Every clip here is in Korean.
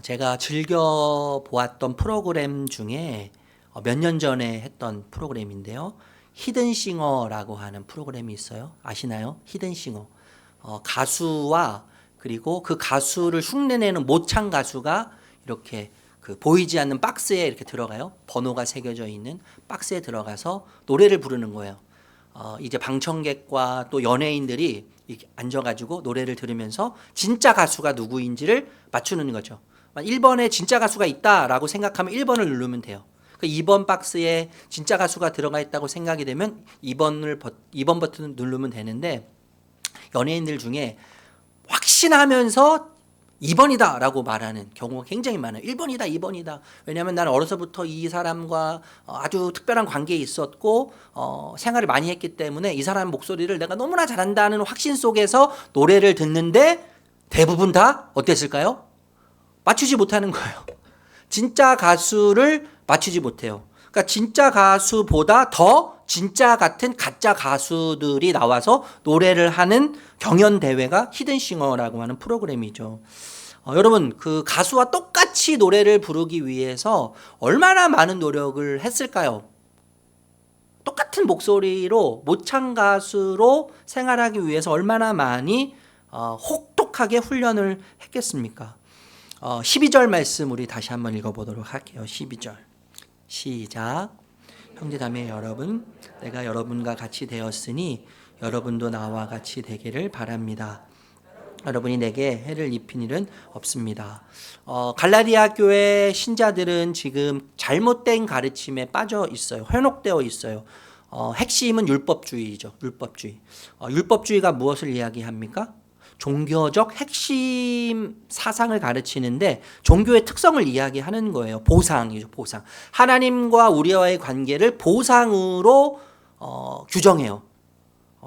제가 즐겨 보았던 프로그램 중에 몇 년 전에 했던 프로그램인데요. 히든싱어라고 하는 프로그램이 있어요. 아시나요? 히든싱어. 가수와 그리고 그 가수를 흉내내는 모창 가수가 이렇게 그 보이지 않는 박스에 이렇게 들어가요. 번호가 새겨져 있는 박스에 들어가서 노래를 부르는 거예요. 이제 방청객과 또 연예인들이 이렇게 앉아가지고 노래를 들으면서 진짜 가수가 누구인지를 맞추는 거죠. 1번에 진짜 가수가 있다라고 생각하면 1번을 누르면 돼요. 2번 박스에 진짜 가수가 들어가 있다고 생각이 되면 2번 버튼을 누르면 되는데, 연예인들 중에 확신하면서 2번이다 라고 말하는 경우가 굉장히 많아요. 1번이다 2번이다. 왜냐하면 나는 어려서부터 이 사람과 아주 특별한 관계에 있었고 생활을 많이 했기 때문에 이 사람 목소리를 내가 너무나 잘한다는 확신 속에서 노래를 듣는데, 대부분 다 어땠을까요? 맞추지 못하는 거예요. 진짜 가수를 맞추지 못해요. 그러니까 진짜 가수보다 더 진짜 같은 가짜 가수들이 나와서 노래를 하는 경연 대회가 히든싱어라고 하는 프로그램이죠. 여러분, 그 가수와 똑같이 노래를 부르기 위해서 얼마나 많은 노력을 했을까요? 똑같은 목소리로 모창 가수로 생활하기 위해서 얼마나 많이 혹독하게 훈련을 했겠습니까? 12절 말씀 우리 다시 한번 읽어보도록 할게요. 12절 시작. 형제자매 여러분, 내가 여러분과 같이 되었으니 여러분도 나와 같이 되기를 바랍니다. 여러분이 내게 해를 입힌 일은 없습니다. 갈라디아 교회 신자들은 지금 잘못된 가르침에 빠져 있어요. 현혹되어 있어요. 핵심은 율법주의죠. 율법주의. 율법주의가 무엇을 이야기합니까? 종교적 핵심 사상을 가르치는데 종교의 특성을 이야기하는 거예요. 보상이죠. 보상. 하나님과 우리와의 관계를 보상으로 규정해요.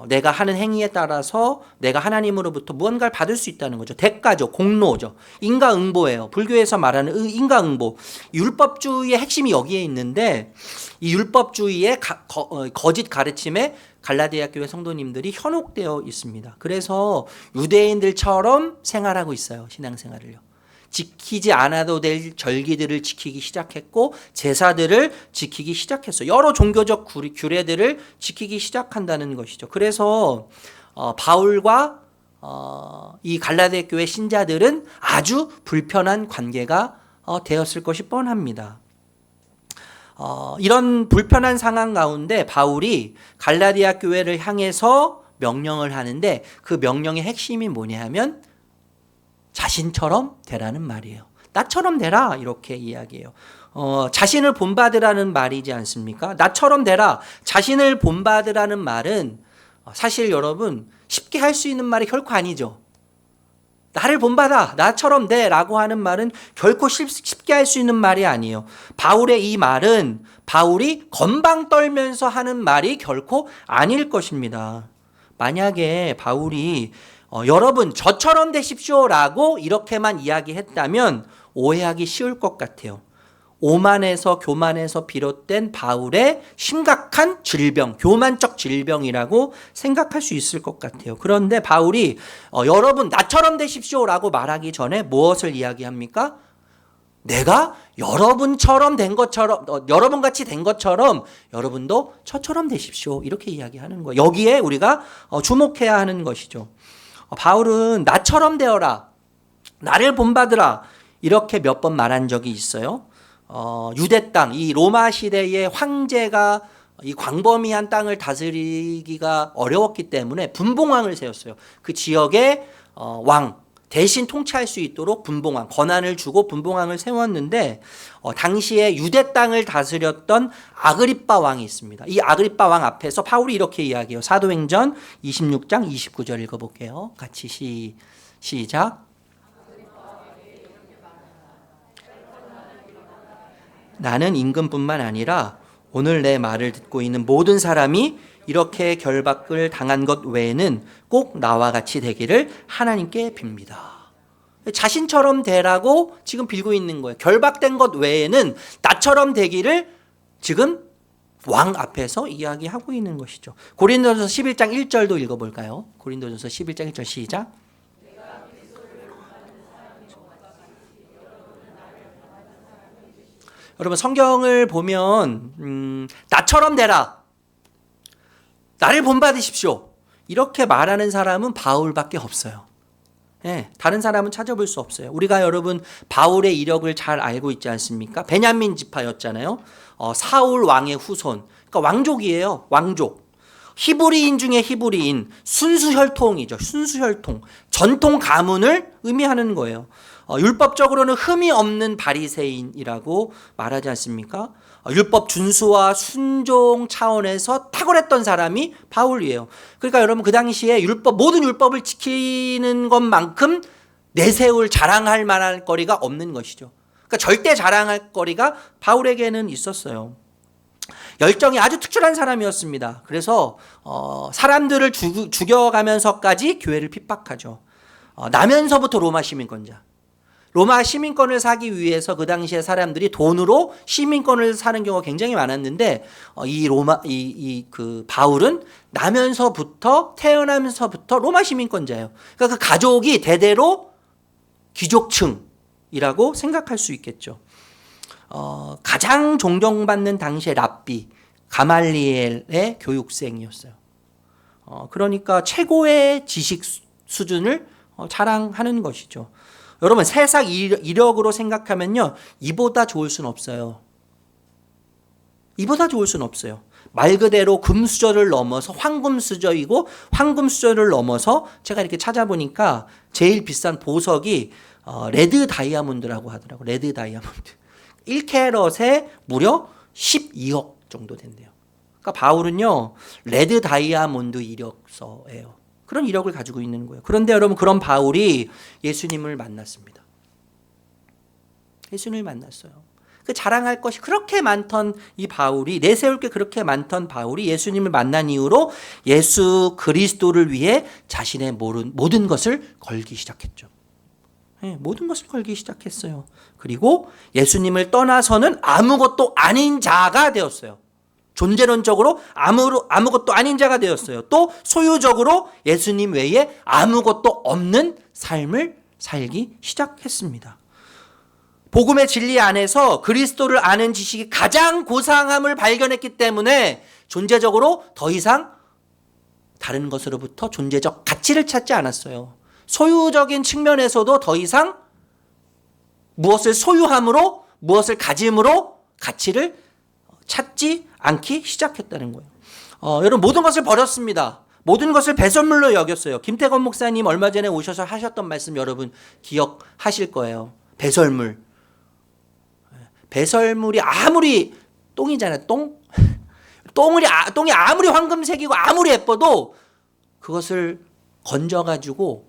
내가 하는 행위에 따라서 내가 하나님으로부터 무언가를 받을 수 있다는 거죠. 대가죠. 공로죠. 인과응보예요. 불교에서 말하는 인과응보. 율법주의의 핵심이 여기에 있는데, 이 율법주의의 거짓 가르침에 갈라디아 교회 성도님들이 현혹되어 있습니다. 그래서 유대인들처럼 생활하고 있어요. 신앙생활을요. 지키지 않아도 될 절기들을 지키기 시작했고 제사들을 지키기 시작했어요. 여러 종교적 규례들을 지키기 시작한다는 것이죠. 그래서 바울과 이 갈라디아 교회 신자들은 아주 불편한 관계가 되었을 것이 뻔합니다. 이런 불편한 상황 가운데 바울이 갈라디아 교회를 향해서 명령을 하는데, 그 명령의 핵심이 뭐냐 하면 자신처럼 되라는 말이에요. 나처럼 되라 이렇게 이야기해요. 자신을 본받으라는 말이지 않습니까? 나처럼 되라. 자신을 본받으라는 말은 사실 여러분 쉽게 할 수 있는 말이 결코 아니죠. 나를 본받아, 나처럼 돼라고 하는 말은 결코 쉽게 할 수 있는 말이 아니에요. 바울의 이 말은 바울이 건방 떨면서 하는 말이 결코 아닐 것입니다. 만약에 바울이 여러분 저처럼 되십시오라고 이렇게만 이야기했다면 오해하기 쉬울 것 같아요. 오만에서 교만에서 비롯된 바울의 심각한 질병, 교만적 질병이라고 생각할 수 있을 것 같아요. 그런데 바울이 여러분 나처럼 되십시오라고 말하기 전에 무엇을 이야기합니까? 내가 여러분처럼 된 것처럼, 여러분같이 된 것처럼 여러분도 저처럼 되십시오 이렇게 이야기하는 거예요. 여기에 우리가 주목해야 하는 것이죠. 바울은 나처럼 되어라, 나를 본받으라 이렇게 몇 번 말한 적이 있어요. 유대 땅, 이 로마 시대의 황제가 이 광범위한 땅을 다스리기가 어려웠기 때문에 분봉왕을 세웠어요. 그 지역의 왕 대신 통치할 수 있도록 분봉왕, 권한을 주고 분봉왕을 세웠는데, 당시에 유대 땅을 다스렸던 아그리빠 왕이 있습니다. 이 아그리빠 왕 앞에서 바울이 이렇게 이야기해요. 사도행전 26장 29절 읽어볼게요. 같이 시작. 나는 임금뿐만 아니라 오늘 내 말을 듣고 있는 모든 사람이 이렇게 결박을 당한 것 외에는 꼭 나와 같이 되기를 하나님께 빕니다. 자신처럼 되라고 지금 빌고 있는 거예요. 결박된 것 외에는 나처럼 되기를 지금 왕 앞에서 이야기하고 있는 것이죠. 고린도전서 11장 1절도 읽어볼까요? 고린도전서 11장 1절 시작. 여러분 성경을 보면 나처럼 되라, 나를 본받으십시오, 이렇게 말하는 사람은 바울밖에 없어요. 예, 다른 사람은 찾아볼 수 없어요. 우리가 여러분 바울의 이력을 잘 알고 있지 않습니까? 베냐민 지파였잖아요. 사울 왕의 후손, 그러니까 왕족이에요. 왕족. 히브리인 중에 히브리인, 순수혈통이죠. 순수혈통, 전통 가문을 의미하는 거예요. 율법적으로는 흠이 없는 바리새인이라고 말하지 않습니까? 율법 준수와 순종 차원에서 탁월했던 사람이 바울이에요. 그러니까 여러분 그 당시에 모든 율법을 지키는 것만큼 내세울 자랑할 만한 거리가 없는 것이죠. 그러니까 절대 자랑할 거리가 바울에게는 있었어요. 열정이 아주 특출한 사람이었습니다. 그래서 사람들을 죽여가면서까지 교회를 핍박하죠. 나면서부터 로마 시민권자. 로마 시민권을 사기 위해서 그 당시에 사람들이 돈으로 시민권을 사는 경우가 굉장히 많았는데 그 바울은 태어나면서부터 로마 시민권자예요. 그러니까 그 가족이 대대로 귀족층이라고 생각할 수 있겠죠. 가장 존경받는 당시의 랍비 가말리엘의 교육생이었어요. 그러니까 최고의 지식 수준을 자랑하는 것이죠. 여러분 세상 이력으로 생각하면요, 이보다 좋을 수는 없어요. 이보다 좋을 수는 없어요. 말 그대로 금수저를 넘어서 황금수저이고, 황금수저를 넘어서 제가 이렇게 찾아보니까 제일 비싼 보석이 레드 다이아몬드라고 하더라고요. 레드 다이아몬드. 1캐럿에 무려 12억 정도 된대요. 그러니까 바울은요, 레드 다이아몬드 이력서예요. 그런 이력을 가지고 있는 거예요. 그런데 여러분 그런 바울이 예수님을 만났습니다. 예수님을 만났어요. 그 자랑할 것이 그렇게 많던 이 바울이, 내세울 게 그렇게 많던 바울이 예수님을 만난 이후로 예수 그리스도를 위해 자신의 모든 것을 걸기 시작했죠. 네, 모든 것을 걸기 시작했어요. 그리고 예수님을 떠나서는 아무것도 아닌 자가 되었어요. 존재론적으로 아무것도 아닌 자가 되었어요. 또 소유적으로 예수님 외에 아무것도 없는 삶을 살기 시작했습니다. 복음의 진리 안에서 그리스도를 아는 지식이 가장 고상함을 발견했기 때문에 존재적으로 더 이상 다른 것으로부터 존재적 가치를 찾지 않았어요. 소유적인 측면에서도 더 이상 무엇을 소유함으로, 무엇을 가짐으로 가치를 찾지 않기 시작했다는 거예요. 여러분 모든 것을 버렸습니다. 모든 것을 배설물로 여겼어요. 김태건 목사님 얼마 전에 오셔서 하셨던 말씀 여러분 기억하실 거예요. 배설물. 배설물이 아무리 똥이잖아요. 똥이 아무리 황금색이고 아무리 예뻐도 그것을 건져가지고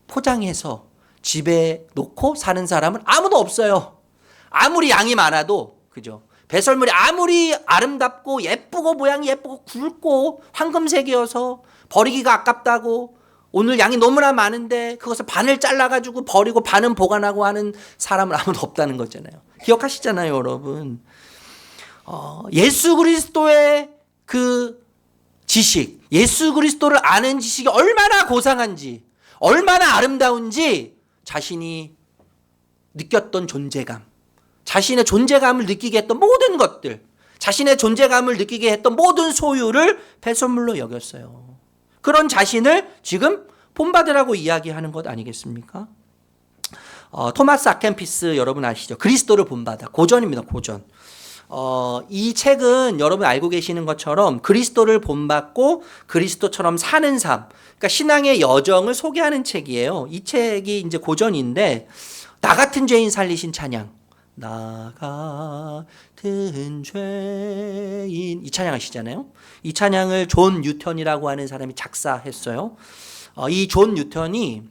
포장해서 집에 놓고 사는 사람은 아무도 없어요. 아무리 양이 많아도. 그죠? 배설물이 아무리 아름답고 예쁘고 모양이 예쁘고 굵고 황금색이어서 버리기가 아깝다고, 오늘 양이 너무나 많은데 그것을 반을 잘라가지고 버리고 반은 보관하고 하는 사람은 아무도 없다는 거잖아요. 기억하시잖아요, 여러분. 예수 그리스도의 그 지식, 예수 그리스도를 아는 지식이 얼마나 고상한지, 얼마나 아름다운지 자신이 느꼈던 존재감, 자신의 존재감을 느끼게 했던 모든 것들, 자신의 존재감을 느끼게 했던 모든 소유를 배설물로 여겼어요. 그런 자신을 지금 본받으라고 이야기하는 것 아니겠습니까? 토마스 아켄피스 여러분 아시죠? 그리스도를 본받아. 고전입니다. 고전. 이 책은 여러분 알고 계시는 것처럼 그리스도를 본받고 그리스도처럼 사는 삶, 그러니까 신앙의 여정을 소개하는 책이에요. 이 책이 이제 고전인데, 나 같은 죄인 살리신 찬양, 나 같은 죄인, 이 찬양 아시잖아요. 이 찬양을 존 뉴턴이라고 하는 사람이 작사했어요. 이 존 뉴턴이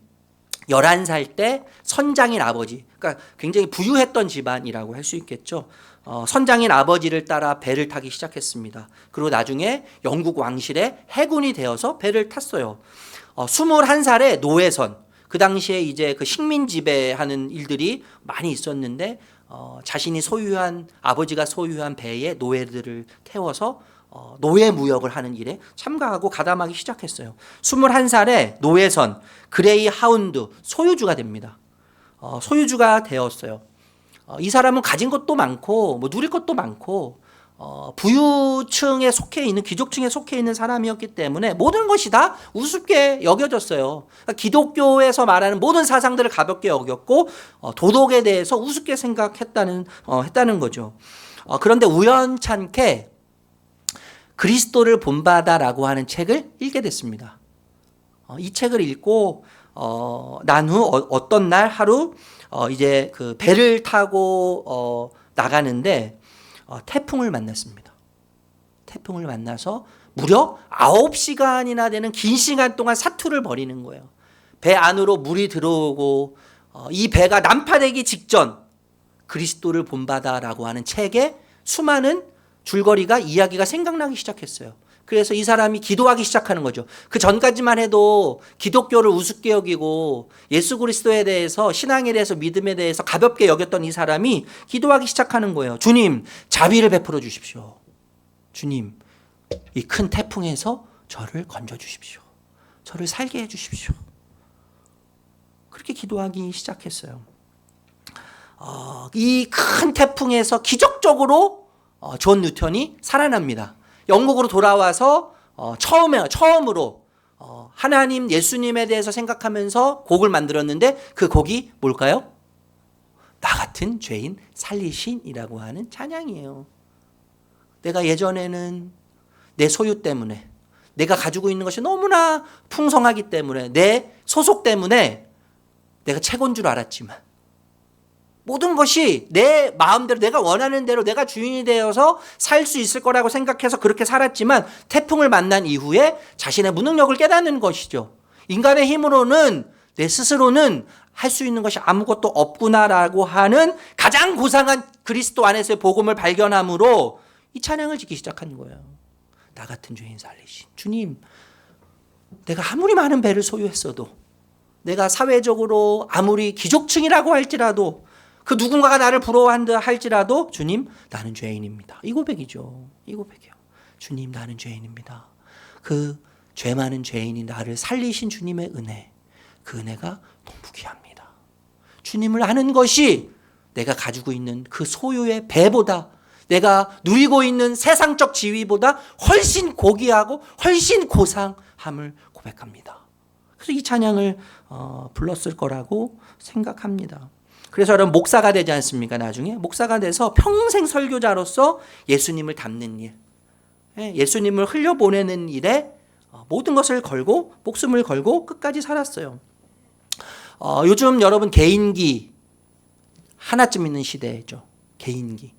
11살 때 선장인 아버지, 그러니까 굉장히 부유했던 집안이라고 할 수 있겠죠. 선장인 아버지를 따라 배를 타기 시작했습니다. 그리고 나중에 영국 왕실의 해군이 되어서 배를 탔어요. 21살에 노예선, 그 당시에 이제 그 식민 지배하는 일들이 많이 있었는데 자신이 아버지가 소유한 배에 노예들을 태워서 노예 무역을 하는 일에 참가하고 가담하기 시작했어요. 21살에 노예선, 그레이 하운드 소유주가 됩니다. 소유주가 되었어요. 이 사람은 가진 것도 많고 뭐 누릴 것도 많고 부유층에 속해 있는 귀족층에 속해 있는 사람이었기 때문에 모든 것이 다 우습게 여겨졌어요. 그러니까 기독교에서 말하는 모든 사상들을 가볍게 여겼고 도덕에 대해서 우습게 생각했다는 거죠. 그런데 우연찮게 그리스도를 본받아라고 하는 책을 읽게 됐습니다. 이 책을 읽고 난 후 어떤 날 하루 이제 그 배를 타고 나가는데 태풍을 만났습니다. 태풍을 만나서 무려 9시간이나 되는 긴 시간 동안 사투를 벌이는 거예요. 배 안으로 물이 들어오고 이 배가 난파되기 직전 그리스도를 본받아라고 하는 책에 수많은 줄거리가 이야기가 생각나기 시작했어요. 그래서 이 사람이 기도하기 시작하는 거죠. 그 전까지만 해도 기독교를 우습게 여기고 예수 그리스도에 대해서 신앙에 대해서 믿음에 대해서 가볍게 여겼던 이 사람이 기도하기 시작하는 거예요. 주님, 자비를 베풀어 주십시오. 주님, 이 큰 태풍에서 저를 건져 주십시오. 저를 살게 해 주십시오. 그렇게 기도하기 시작했어요. 이 큰 태풍에서 기적적으로 존 뉴턴이 살아납니다. 영국으로 돌아와서 처음으로 하나님 예수님에 대해서 생각하면서 곡을 만들었는데 그 곡이 뭘까요? 나 같은 죄인 살리신이라고 하는 찬양이에요. 내가 예전에는 내 소유 때문에 내가 가지고 있는 것이 너무나 풍성하기 때문에 내 소속 때문에 내가 최고인 줄 알았지만 모든 것이 내 마음대로 내가 원하는 대로 내가 주인이 되어서 살 수 있을 거라고 생각해서 그렇게 살았지만 태풍을 만난 이후에 자신의 무능력을 깨닫는 것이죠. 인간의 힘으로는 내 스스로는 할 수 있는 것이 아무것도 없구나라고 하는 가장 고상한 그리스도 안에서의 복음을 발견함으로 이 찬양을 짓기 시작한 거예요. 나 같은 죄인 살리신 주님, 내가 아무리 많은 배를 소유했어도 내가 사회적으로 아무리 귀족층이라고 할지라도 그 누군가가 나를 부러워한다 할지라도 주님, 나는 죄인입니다. 이 고백이죠. 이 고백이요. 주님, 나는 죄인입니다. 그 죄 많은 죄인이 나를 살리신 주님의 은혜, 그 은혜가 너무 귀합니다. 주님을 아는 것이 내가 가지고 있는 그 소유의 배보다 내가 누리고 있는 세상적 지위보다 훨씬 고귀하고 훨씬 고상함을 고백합니다. 그래서 이 찬양을 불렀을 거라고 생각합니다. 그래서 여러분 목사가 되지 않습니까? 나중에 목사가 돼서 평생 설교자로서 예수님을 담는 일, 예수님을 흘려보내는 일에 모든 것을 걸고 목숨을 걸고 끝까지 살았어요. 요즘 여러분 개인기 하나쯤 있는 시대죠. 개인기.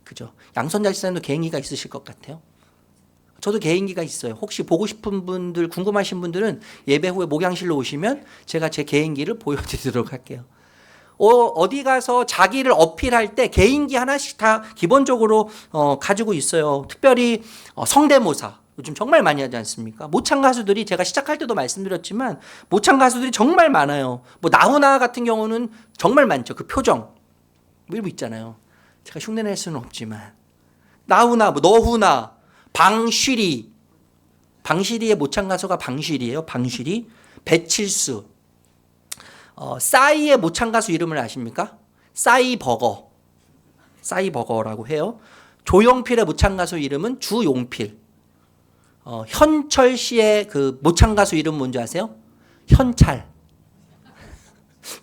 그죠? 양선자 집사님도 개인기가 있으실 것 같아요. 저도 개인기가 있어요. 혹시 보고 싶은 분들, 궁금하신 분들은 예배 후에 목양실로 오시면 제가 제 개인기를 보여드리도록 할게요. 어디 가서 자기를 어필할 때 개인기 하나씩 다 기본적으로 가지고 있어요. 특별히 성대모사. 요즘 정말 많이 하지 않습니까? 모창 가수들이 제가 시작할 때도 말씀드렸지만 모창 가수들이 정말 많아요. 뭐 나훈아 같은 경우는 정말 많죠. 그 표정. 뭐 일부 있잖아요. 제가 흉내낼 수는 없지만 나훈아, 뭐 너훈아, 방쉬리. 방쉬리의 모창 가수가 방쉬리예요. 방쉬리. 배칠수. 싸이의 모창 가수 이름을 아십니까? 싸이버거. 싸이버거라고 해요. 조용필의 모창 가수 이름은 주용필. 현철 씨의 그 모창 가수 이름 뭔지 아세요? 현찰.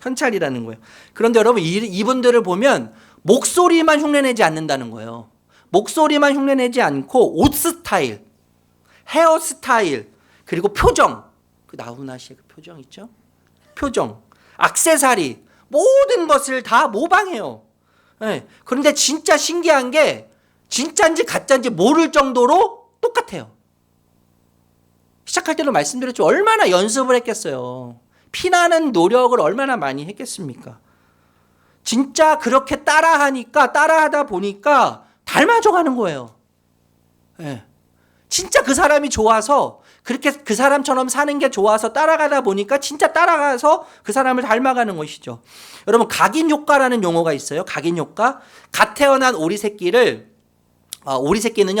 현찰이라는 거예요. 그런데 여러분 이분들을 보면 목소리만 흉내내지 않는다는 거예요. 목소리만 흉내내지 않고 옷 스타일, 헤어 스타일, 그리고 표정. 그 나훈아 씨의 그 표정 있죠? 표정. 액세서리 모든 것을 다 모방해요. 네. 그런데 진짜 신기한 게 진짜인지 가짜인지 모를 정도로 똑같아요. 시작할 때도 말씀드렸죠. 얼마나 연습을 했겠어요. 피나는 노력을 얼마나 많이 했겠습니까? 진짜 그렇게 따라하다 보니까 닮아져가는 거예요. 네. 진짜 그 사람이 좋아서 그렇게 그 사람처럼 사는 게 좋아서 따라가다 보니까 진짜 따라가서 그 사람을 닮아가는 것이죠. 여러분 각인 효과라는 용어가 있어요. 각인 효과. 갓 태어난 오리 새끼는요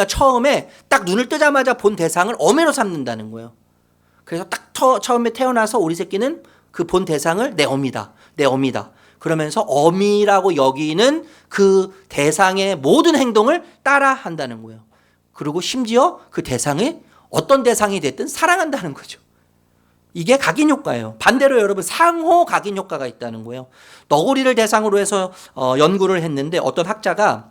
처음에 딱 눈을 뜨자마자 본 대상을 어미로 삼는다는 거예요. 그래서 딱 처음에 태어나서 오리 새끼는 그 본 대상을 내 어미다. 그러면서 어미라고 여기는 그 대상의 모든 행동을 따라 한다는 거예요. 그리고 심지어 그 대상이 어떤 대상이 됐든 사랑한다는 거죠. 이게 각인 효과예요. 반대로 여러분 상호 각인 효과가 있다는 거예요. 너구리를 대상으로 해서 연구를 했는데 어떤 학자가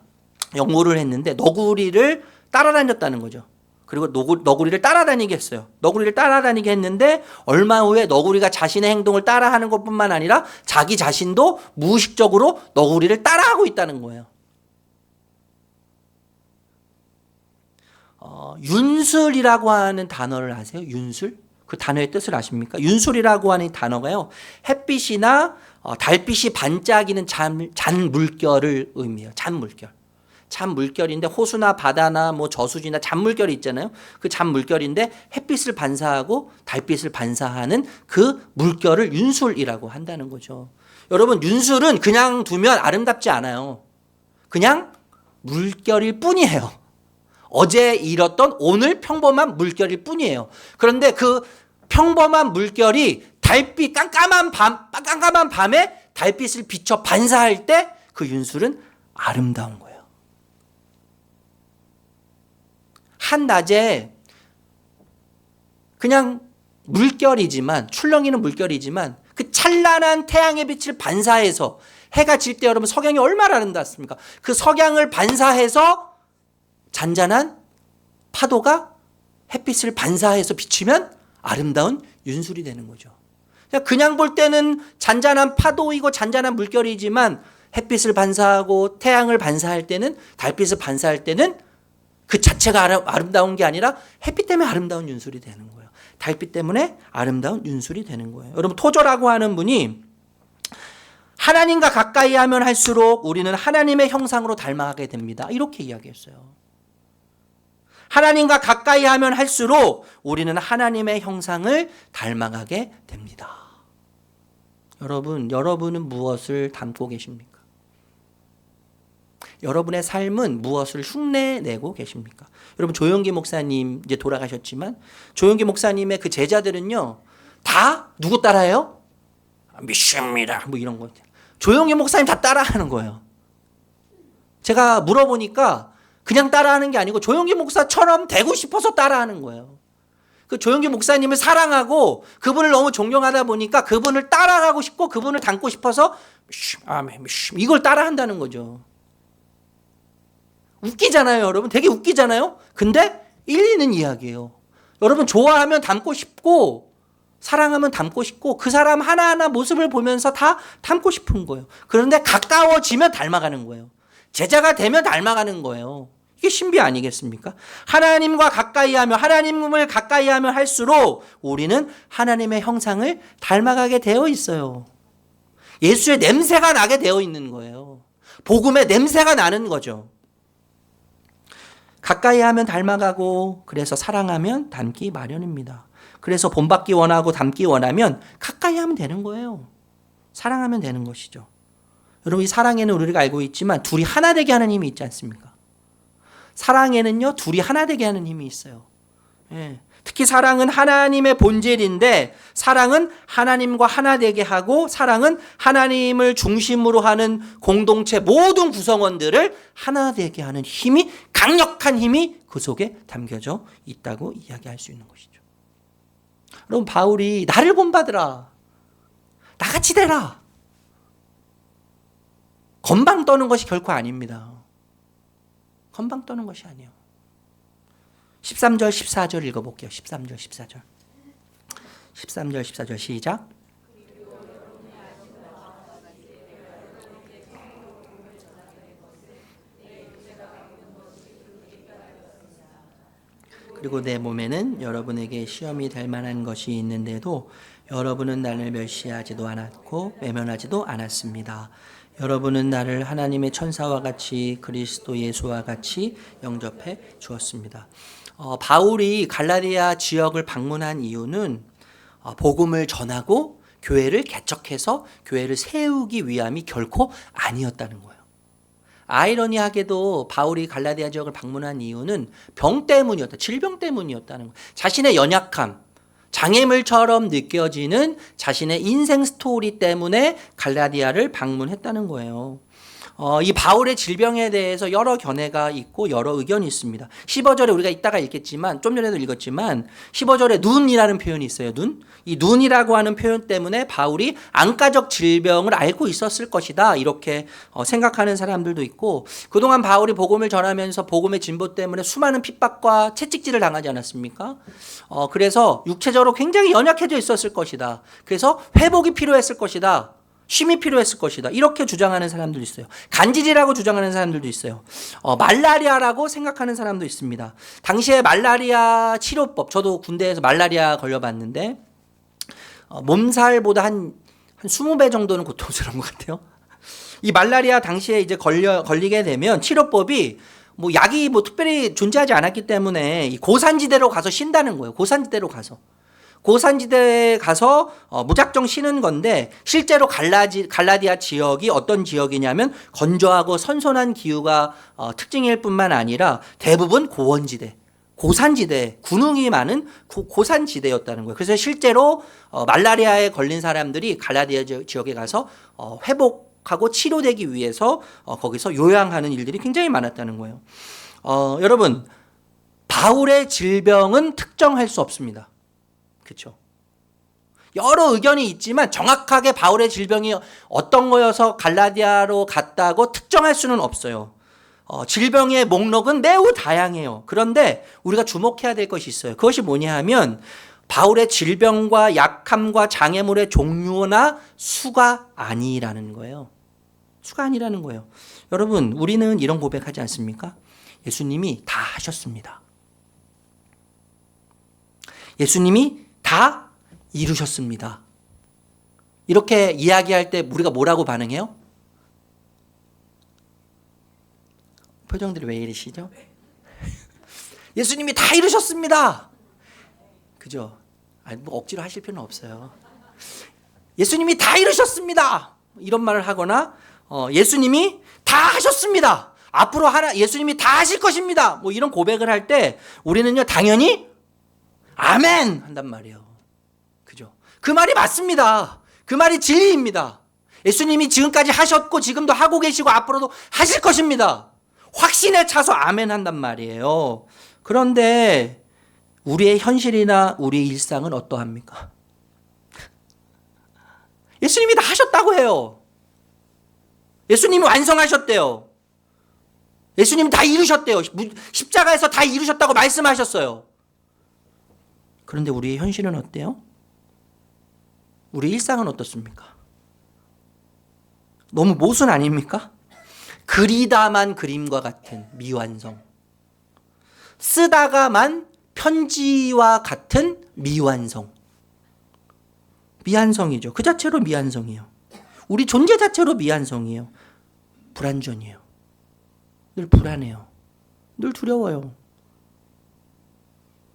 연구를 했는데 너구리를 따라다녔다는 거죠. 그리고 너구리를 따라다니게 했어요. 너구리를 따라다니게 했는데 얼마 후에 너구리가 자신의 행동을 따라하는 것뿐만 아니라 자기 자신도 무의식적으로 너구리를 따라하고 있다는 거예요. 윤술이라고 하는 단어를 아세요? 윤술? 그 단어의 뜻을 아십니까? 윤술이라고 하는 단어가요, 햇빛이나 달빛이 반짝이는 잔 물결을 의미해요. 잔 물결. 잔 물결인데 호수나 바다나 뭐 저수지나 잔 물결이 있잖아요. 그 잔 물결인데 햇빛을 반사하고 달빛을 반사하는 그 물결을 윤술이라고 한다는 거죠. 여러분, 윤술은 그냥 두면 아름답지 않아요. 그냥 물결일 뿐이에요. 어제 잃었던 오늘 평범한 물결일 뿐이에요. 그런데 그 평범한 물결이 달빛 깜깜한 밤에 달빛을 비춰 반사할 때 그 윤술은 아름다운 거예요. 한낮에 그냥 물결이지만, 출렁이는 물결이지만 그 찬란한 태양의 빛을 반사해서 해가 질 때 여러분 석양이 얼마나 아름답습니까? 그 석양을 반사해서 잔잔한 파도가 햇빛을 반사해서 비추면 아름다운 윤술이 되는 거죠. 그냥 볼 때는 잔잔한 파도이고 잔잔한 물결이지만 햇빛을 반사하고 태양을 반사할 때는, 달빛을 반사할 때는 그 자체가 아름다운 게 아니라 햇빛 때문에 아름다운 윤술이 되는 거예요. 달빛 때문에 아름다운 윤술이 되는 거예요. 여러분, 토저라고 하는 분이 하나님과 가까이 하면 할수록 우리는 하나님의 형상으로 닮아가게 됩니다. 이렇게 이야기했어요. 하나님과 가까이 하면 할수록 우리는 하나님의 형상을 닮아가게 됩니다. 여러분은 무엇을 담고 계십니까? 여러분의 삶은 무엇을 흉내내고 계십니까? 여러분, 조용기 목사님 이제 돌아가셨지만 조용기 목사님의 그 제자들은요, 다 누구 따라해요? 믿습니다. 뭐 이런 거. 조용기 목사님 다 따라하는 거예요. 제가 물어보니까 그냥 따라하는 게 아니고 조용기 목사처럼 되고 싶어서 따라하는 거예요. 그 조용기 목사님을 사랑하고 그분을 너무 존경하다 보니까 그분을 따라가고 싶고 그분을 닮고 싶어서 아멘, 이걸 따라한다는 거죠. 웃기잖아요, 여러분. 되게 웃기잖아요. 근데 일리 있는 이야기예요. 여러분, 좋아하면 닮고 싶고 사랑하면 닮고 싶고 그 사람 하나하나 모습을 보면서 다 닮고 싶은 거예요. 그런데 가까워지면 닮아가는 거예요. 제자가 되면 닮아가는 거예요. 이게 신비 아니겠습니까? 하나님과 가까이 하며, 하나님을 가까이 하면 할수록 우리는 하나님의 형상을 닮아가게 되어 있어요. 예수의 냄새가 나게 되어 있는 거예요. 복음의 냄새가 나는 거죠. 가까이 하면 닮아가고, 그래서 사랑하면 닮기 마련입니다. 그래서 본받기 원하고 닮기 원하면 가까이 하면 되는 거예요. 사랑하면 되는 것이죠. 여러분, 이 사랑에는 우리가 알고 있지만 둘이 하나 되게 하는 힘이 있지 않습니까? 사랑에는요, 둘이 하나 되게 하는 힘이 있어요. 예. 특히 사랑은 하나님의 본질인데, 사랑은 하나님과 하나 되게 하고, 사랑은 하나님을 중심으로 하는 공동체 모든 구성원들을 하나 되게 하는 힘이, 강력한 힘이 그 속에 담겨져 있다고 이야기할 수 있는 것이죠. 여러분, 바울이 나를 본받으라, 나같이 되라, 건방 떠는 것이 결코 아닙니다. 건방 떠는 것이 아니에요. 13절 14절 읽어볼게요. 13절 14절 13절 14절 시작. 그리고 내 몸에는 여러분에게 시험이 될 만한 것이 있는데도 여러분은 나를 멸시하지도 않았고 외면하지도 않았습니다. 여러분은 나를 하나님의 천사와 같이 그리스도 예수와 같이 영접해 주었습니다. 바울이 갈라디아 지역을 방문한 이유는 복음을 전하고 교회를 개척해서 교회를 세우기 위함이 결코 아니었다는 거예요. 아이러니하게도 바울이 갈라디아 지역을 방문한 이유는 병 때문이었다. 질병 때문이었다는 거예요. 자신의 연약함, 장애물처럼 느껴지는 자신의 인생 스토리 때문에 갈라디아를 방문했다는 거예요. 이 바울의 질병에 대해서 여러 견해가 있고 여러 의견이 있습니다. 15절에 우리가 이따가 읽겠지만, 좀 전에도 읽었지만 15절에 눈이라는 표현이 있어요. 눈. 이 눈이라고 하는 표현 때문에 바울이 안과적 질병을 앓고 있었을 것이다, 이렇게 생각하는 사람들도 있고, 그동안 바울이 복음을 전하면서 복음의 진보 때문에 수많은 핍박과 채찍질을 당하지 않았습니까? 그래서 육체적으로 굉장히 연약해져 있었을 것이다. 그래서 회복이 필요했을 것이다. 쉼이 필요했을 것이다, 이렇게 주장하는 사람들도 있어요. 간질이라고 주장하는 사람들도 있어요. 말라리아라고 생각하는 사람도 있습니다. 당시에 말라리아 치료법, 저도 군대에서 말라리아 걸려봤는데 몸살보다 한 20배 정도는 고통스러운 것 같아요. 이 말라리아 당시에 이제 걸리게 되면 치료법이 약이 특별히 존재하지 않았기 때문에 이 고산지대로 가서 쉰다는 거예요. 고산지대에 가서 무작정 쉬는 건데, 실제로 갈라디아 지역이 어떤 지역이냐면 건조하고 선선한 기후가 특징일 뿐만 아니라 대부분 고원지대, 고산지대, 군웅이 많은 고산지대였다는 거예요. 그래서 실제로 말라리아에 걸린 사람들이 갈라디아 지역에 가서 회복하고 치료되기 위해서 거기서 요양하는 일들이 굉장히 많았다는 거예요. 여러분, 바울의 질병은 특정할 수 없습니다. 그렇죠? 여러 의견이 있지만 정확하게 바울의 질병이 어떤 거여서 갈라디아로 갔다고 특정할 수는 없어요. 질병의 목록은 매우 다양해요. 그런데 우리가 주목해야 될 것이 있어요. 그것이 뭐냐 하면 바울의 질병과 약함과 장애물의 종류나 수가 아니라는 거예요. 수가 아니라는 거예요. 여러분, 우리는 이런 고백하지 않습니까? 예수님이 다 하셨습니다. 예수님이 다 이루셨습니다. 이렇게 이야기할 때 우리가 뭐라고 반응해요? 표정들이 왜 이러시죠? 예수님이 다 이루셨습니다. 그죠? 억지로 하실 필요는 없어요. 예수님이 다 이루셨습니다, 이런 말을 하거나 예수님이 다 하셨습니다, 앞으로 예수님이 다 하실 것입니다, 이런 고백을 할 때 우리는요 당연히 아멘 한단 말이에요. 그죠? 그 말이 맞습니다. 그 말이 진리입니다. 예수님이 지금까지 하셨고 지금도 하고 계시고 앞으로도 하실 것입니다. 확신에 차서 아멘 한단 말이에요. 그런데 우리의 현실이나 우리의 일상은 어떠합니까? 예수님이 다 하셨다고 해요. 예수님이 완성하셨대요. 예수님이 다 이루셨대요. 십자가에서 다 이루셨다고 말씀하셨어요. 그런데 우리의 현실은 어때요? 우리 일상은 어떻습니까? 너무 모순 아닙니까? 그리다만 그림과 같은 미완성, 쓰다가만 편지와 같은 미완성. 미완성이죠. 그 자체로 미완성이에요. 우리 존재 자체로 미완성이에요. 불완전이에요. 늘 불안해요. 늘 두려워요.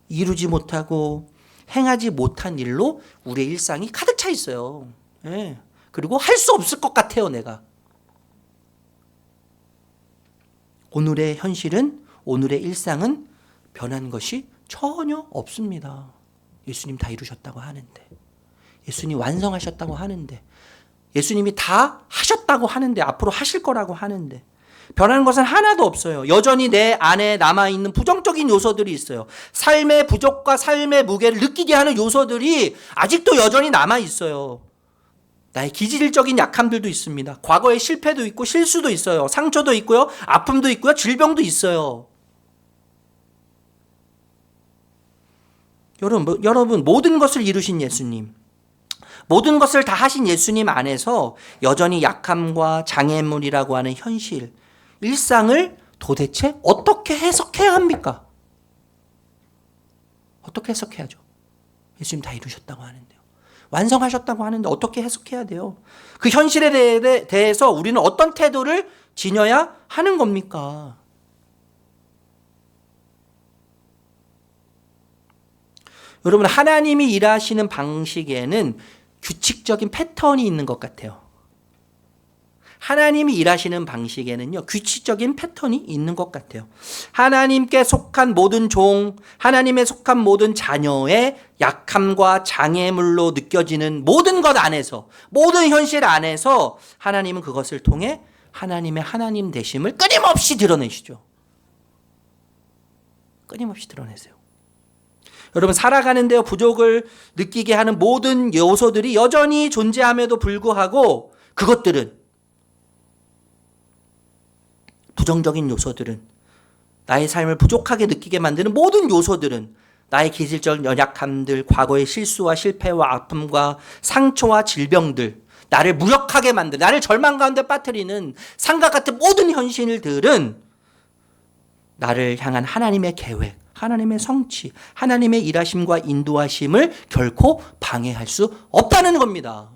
이루지 못하고 행하지 못한 일로 우리의 일상이 가득 차 있어요. 예. 그리고 할 수 없을 것 같아요, 내가. 오늘의 현실은, 오늘의 일상은 변한 것이 전혀 없습니다. 예수님 다 이루셨다고 하는데, 예수님 완성하셨다고 하는데, 예수님이 다 하셨다고 하는데, 앞으로 하실 거라고 하는데, 변하는 것은 하나도 없어요. 여전히 내 안에 남아있는 부정적인 요소들이 있어요. 삶의 부족과 삶의 무게를 느끼게 하는 요소들이 아직도 여전히 남아있어요. 나의 기질적인 약함들도 있습니다. 과거의 실패도 있고 실수도 있어요. 상처도 있고요. 아픔도 있고요. 질병도 있어요. 여러분, 모든 것을 이루신 예수님, 모든 것을 다 하신 예수님 안에서 여전히 약함과 장애물이라고 하는 현실, 일상을 도대체 어떻게 해석해야 합니까? 어떻게 해석해야죠? 예수님 다 이루셨다고 하는데요. 완성하셨다고 하는데 어떻게 해석해야 돼요? 그 현실에 대해서 우리는 어떤 태도를 지녀야 하는 겁니까? 여러분, 하나님이 일하시는 방식에는 규칙적인 패턴이 있는 것 같아요. 하나님이 일하시는 방식에는요, 규칙적인 패턴이 있는 것 같아요. 하나님께 속한 모든 종, 하나님에 속한 모든 자녀의 약함과 장애물로 느껴지는 모든 것 안에서, 모든 현실 안에서 하나님은 그것을 통해 하나님의 하나님 되심을 끊임없이 드러내시죠. 끊임없이 드러내세요. 여러분, 살아가는데요, 부족을 느끼게 하는 모든 요소들이 여전히 존재함에도 불구하고 그것들은, 부정적인 요소들은, 나의 삶을 부족하게 느끼게 만드는 모든 요소들은 나의 기질적 연약함들, 과거의 실수와 실패와 아픔과 상처와 질병들, 나를 무력하게 만드는, 나를 절망 가운데 빠뜨리는 상과 같은 모든 현실들은 나를 향한 하나님의 계획, 하나님의 성취, 하나님의 일하심과 인도하심을 결코 방해할 수 없다는 겁니다.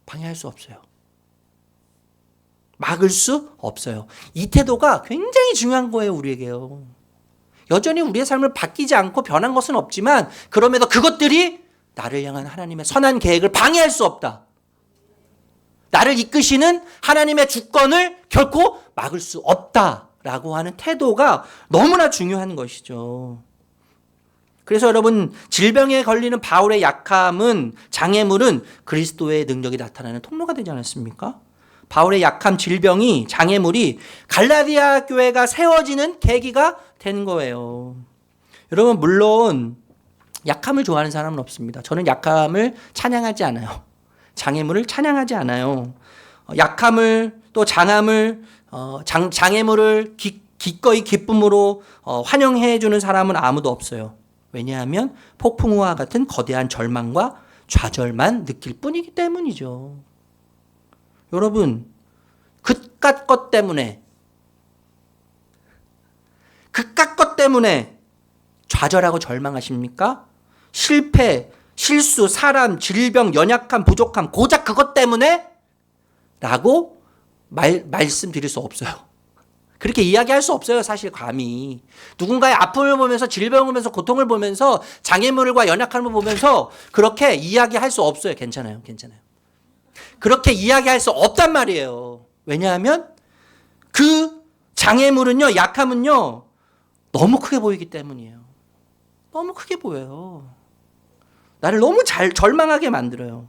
방해할 수 없어요. 막을 수 없어요. 이 태도가 굉장히 중요한 거예요, 우리에게요. 여전히 우리의 삶을 바뀌지 않고 변한 것은 없지만 그럼에도 그것들이 나를 향한 하나님의 선한 계획을 방해할 수 없다. 나를 이끄시는 하나님의 주권을 결코 막을 수 없다라고 하는 태도가 너무나 중요한 것이죠. 그래서 여러분, 질병에 걸리는 바울의 약함은, 장애물은 그리스도의 능력이 나타나는 통로가 되지 않았습니까? 바울의 약함, 질병이, 장애물이 갈라디아 교회가 세워지는 계기가 된 거예요. 여러분, 물론 약함을 좋아하는 사람은 없습니다. 저는 약함을 찬양하지 않아요. 장애물을 찬양하지 않아요. 약함을, 또 장함을, 장애물을 기꺼이 기쁨으로 환영해 주는 사람은 아무도 없어요. 왜냐하면 폭풍우와 같은 거대한 절망과 좌절만 느낄 뿐이기 때문이죠. 여러분, 그깟 것 때문에 좌절하고 절망하십니까? 실패, 실수, 사람, 질병, 연약함, 부족함, 고작 그것 때문에? 라고 말씀드릴 수 없어요. 그렇게 이야기할 수 없어요, 사실 감히. 누군가의 아픔을 보면서, 질병을 보면서, 고통을 보면서, 장애물과 연약함을 보면서 그렇게 이야기할 수 없어요. 괜찮아요. 그렇게 이야기할 수 없단 말이에요. 왜냐하면 그 장애물은요, 약함은요, 너무 크게 보이기 때문이에요. 너무 크게 보여요. 나를 너무 절망하게 만들어요.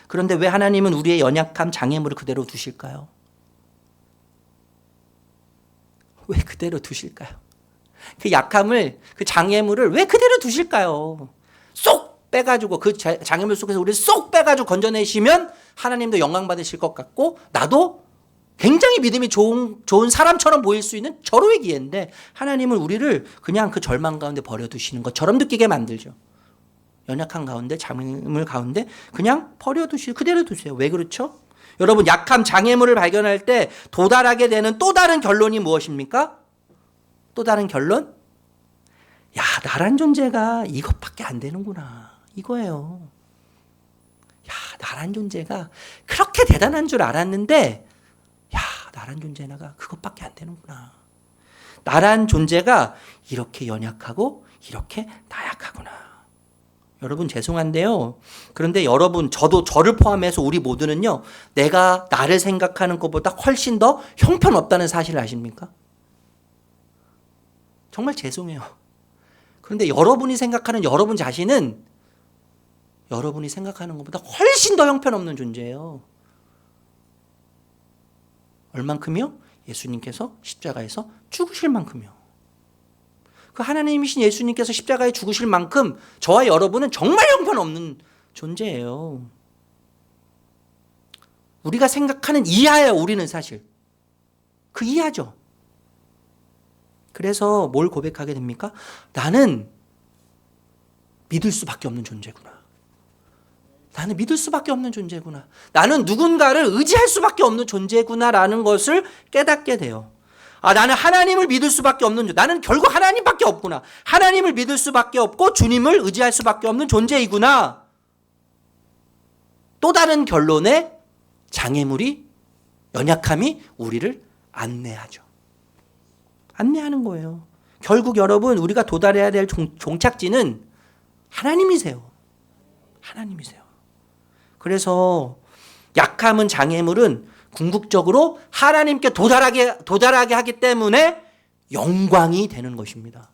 그런데 왜 하나님은 우리의 연약함, 장애물을 그대로 두실까요? 왜 그대로 두실까요? 그 약함을, 그 장애물을 왜 그대로 두실까요? 쏙 빼가지고, 그 장애물 속에서 우리를 쏙 빼가지고 건져내시면 하나님도 영광 받으실 것 같고, 나도 굉장히 믿음이 좋은 사람처럼 보일 수 있는 절호의 기회인데, 하나님은 우리를 그냥 그 절망 가운데 버려두시는 것처럼 느끼게 만들죠. 연약한 가운데, 장애물 가운데 그냥 버려두시고 그대로 두세요. 왜 그렇죠? 여러분, 약함, 장애물을 발견할 때 도달하게 되는 또 다른 결론이 무엇입니까? 또 다른 결론? 야, 나란 존재가 이것밖에 안 되는구나. 이거예요. 야, 나란 존재가 그렇게 대단한 줄 알았는데, 야, 나란 존재가 그것밖에 안 되는구나. 나란 존재가 이렇게 연약하고 이렇게 나약하구나. 여러분, 죄송한데요. 그런데 여러분, 저를 포함해서 우리 모두는요, 내가 나를 생각하는 것보다 훨씬 더 형편없다는 사실을 아십니까? 정말 죄송해요. 그런데 여러분이 생각하는 여러분 자신은 여러분이 생각하는 것보다 훨씬 더 형편없는 존재예요. 얼만큼이요? 예수님께서 십자가에서 죽으실 만큼이요. 그 하나님이신 예수님께서 십자가에 죽으실 만큼 저와 여러분은 정말 형편없는 존재예요. 우리가 생각하는 이하예요, 우리는 사실. 그 이하죠. 그래서 뭘 고백하게 됩니까? 나는 믿을 수밖에 없는 존재구나. 나는 믿을 수밖에 없는 존재구나. 나는 누군가를 의지할 수밖에 없는 존재구나라는 것을 깨닫게 돼요. 아, 나는 하나님을 믿을 수밖에 없는 존재. 나는 결국 하나님밖에 없구나. 하나님을 믿을 수밖에 없고 주님을 의지할 수밖에 없는 존재이구나. 또 다른 결론의 장애물이, 연약함이 우리를 안내하죠. 안내하는 거예요. 결국 여러분, 우리가 도달해야 될 종착지는 하나님이세요. 하나님이세요. 그래서 약함은 장애물은 궁극적으로 하나님께 도달하게 하기 때문에 영광이 되는 것입니다.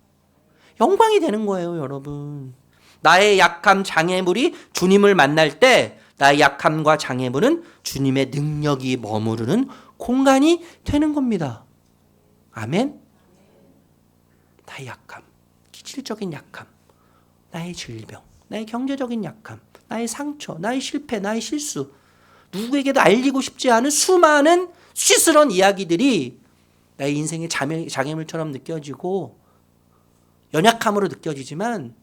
영광이 되는 거예요, 여러분. 나의 약함 장애물이 주님을 만날 때 나의 약함과 장애물은 주님의 능력이 머무르는 공간이 되는 겁니다. 아멘. 나의 약함, 기질적인 약함, 나의 질병, 나의 경제적인 약함, 나의 상처, 나의 실패, 나의 실수, 누구에게도 알리고 싶지 않은 수많은 수치스러운 이야기들이 나의 인생의 장애물처럼 느껴지고 연약함으로 느껴지지만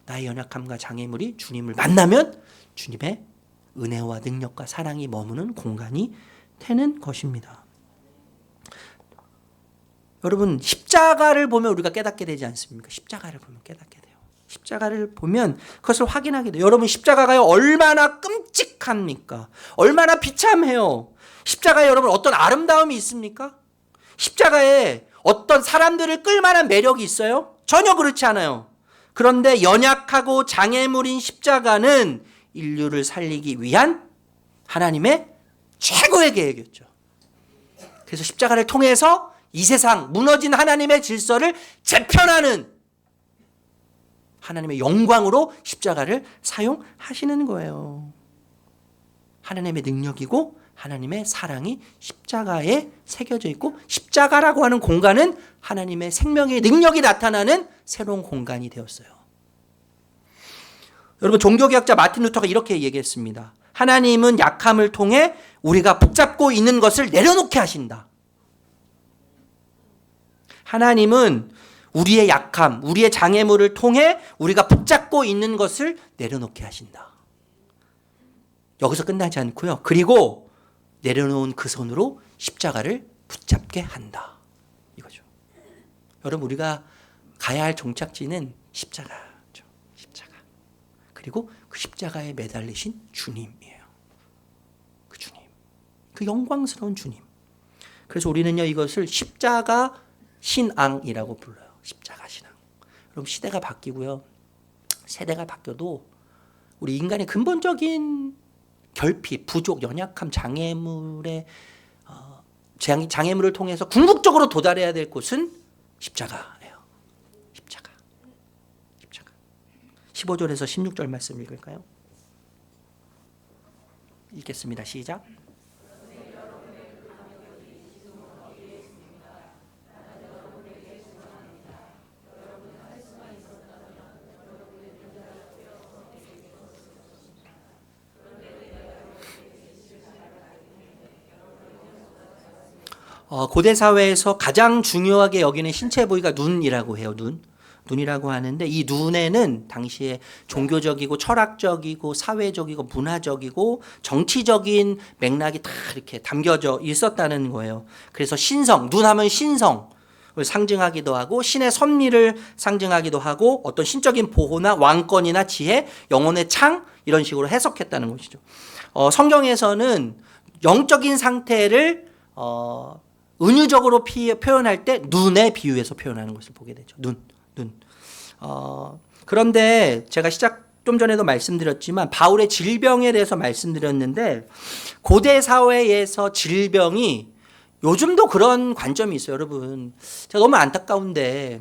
나의 연약함과 장애물이 주님을 만나면 주님의 은혜와 능력과 사랑이 머무는 공간이 되는 것입니다. 여러분, 십자가를 보면 우리가 깨닫게 되지 않습니까? 십자가를 보면 깨닫게 돼요. 십자가를 보면 그것을 확인하게 돼요. 여러분, 십자가가 얼마나 끔찍합니까? 얼마나 비참해요. 십자가에 여러분 어떤 아름다움이 있습니까? 십자가에 어떤 사람들을 끌만한 매력이 있어요? 전혀 그렇지 않아요. 그런데 연약하고 장애물인 십자가는 인류를 살리기 위한 하나님의 최고의 계획이었죠. 그래서 십자가를 통해서 이 세상 무너진 하나님의 질서를 재편하는 하나님의 영광으로 십자가를 사용하시는 거예요. 하나님의 능력이고 하나님의 사랑이 십자가에 새겨져 있고 십자가라고 하는 공간은 하나님의 생명의 능력이 나타나는 새로운 공간이 되었어요. 여러분, 종교개혁자 마틴 루터가 이렇게 얘기했습니다. 하나님은 약함을 통해 우리가 붙잡고 있는 것을 내려놓게 하신다. 하나님은 우리의 약함, 우리의 장애물을 통해 우리가 붙잡고 있는 것을 내려놓게 하신다. 여기서 끝나지 않고요. 그리고 내려놓은 그 손으로 십자가를 붙잡게 한다. 이거죠. 여러분, 우리가 가야 할 종착지는 십자가죠. 십자가. 그리고 그 십자가에 매달리신 주님이에요. 그 주님. 그 영광스러운 주님. 그래서 우리는요, 이것을 십자가 신앙이라고 불러요. 십자가 신앙. 여러분, 시대가 바뀌고요. 세대가 바뀌어도 우리 인간의 근본적인 결핍, 부족, 연약함, 장애물의 장애물을 통해서 궁극적으로 도달해야 될 곳은 십자가예요. 십자가. 15절에서 16절 말씀 읽을까요? 읽겠습니다. 시작. 고대 사회에서 가장 중요하게 여기는 신체 부위가 눈이라고 해요. 눈이라고 하는데 이 눈에는 당시에 종교적이고 철학적이고 사회적이고 문화적이고 정치적인 맥락이 다 이렇게 담겨져 있었다는 거예요. 그래서 신성, 눈하면 신성을 상징하기도 하고 신의 섭리를 상징하기도 하고 어떤 신적인 보호나 왕권이나 지혜, 영혼의 창 이런 식으로 해석했다는 것이죠. 성경에서는 영적인 상태를 은유적으로 표현할 때 눈에 비유해서 표현하는 것을 보게 되죠. 눈. 그런데 제가 좀 전에도 말씀드렸지만 바울의 질병에 대해서 말씀드렸는데 고대 사회에서 질병이 요즘도 그런 관점이 있어요. 여러분, 제가 너무 안타까운데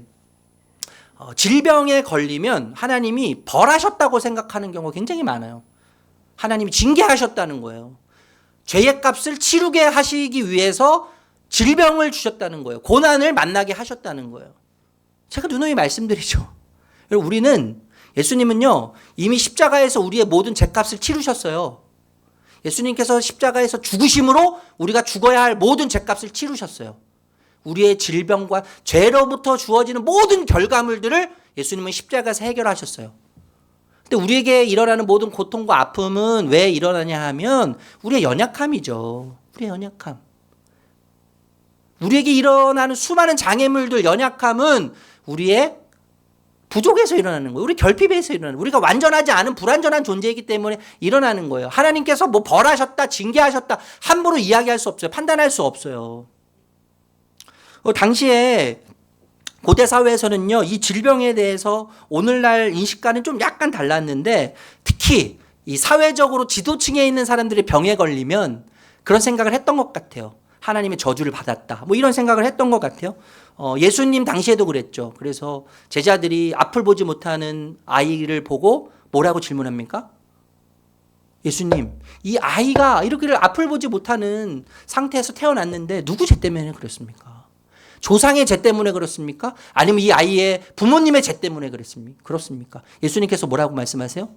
질병에 걸리면 하나님이 벌하셨다고 생각하는 경우가 굉장히 많아요. 하나님이 징계하셨다는 거예요. 죄의 값을 치르게 하시기 위해서 질병을 주셨다는 거예요. 고난을 만나게 하셨다는 거예요. 제가 누누이 말씀드리죠. 여러분, 우리는 예수님은요 이미 십자가에서 우리의 모든 죄값을 치르셨어요. 예수님께서 십자가에서 죽으심으로 우리가 죽어야 할 모든 죄값을 치르셨어요. 우리의 질병과 죄로부터 주어지는 모든 결과물들을 예수님은 십자가에서 해결하셨어요. 근데 우리에게 일어나는 모든 고통과 아픔은 왜 일어나냐 하면 우리의 연약함이죠. 우리의 연약함. 우리에게 일어나는 수많은 장애물들, 연약함은 우리의 부족에서 일어나는 거예요. 우리 결핍에서 일어나는 거예요. 우리가 완전하지 않은 불완전한 존재이기 때문에 일어나는 거예요. 하나님께서 뭐 벌하셨다, 징계하셨다 함부로 이야기할 수 없어요. 판단할 수 없어요. 당시에 고대 사회에서는요, 이 질병에 대해서 오늘날 인식과는 좀 약간 달랐는데 특히 이 사회적으로 지도층에 있는 사람들이 병에 걸리면 그런 생각을 했던 것 같아요. 하나님의 저주를 받았다. 뭐 이런 생각을 했던 것 같아요. 예수님 당시에도 그랬죠. 그래서 제자들이 앞을 보지 못하는 아이를 보고 뭐라고 질문합니까? 예수님, 이 아이가 이렇게 앞을 보지 못하는 상태에서 태어났는데 누구 죄 때문에 그렇습니까? 조상의 죄 때문에 그렇습니까? 아니면 이 아이의 부모님의 죄 때문에 그렇습니까? 예수님께서 뭐라고 말씀하세요?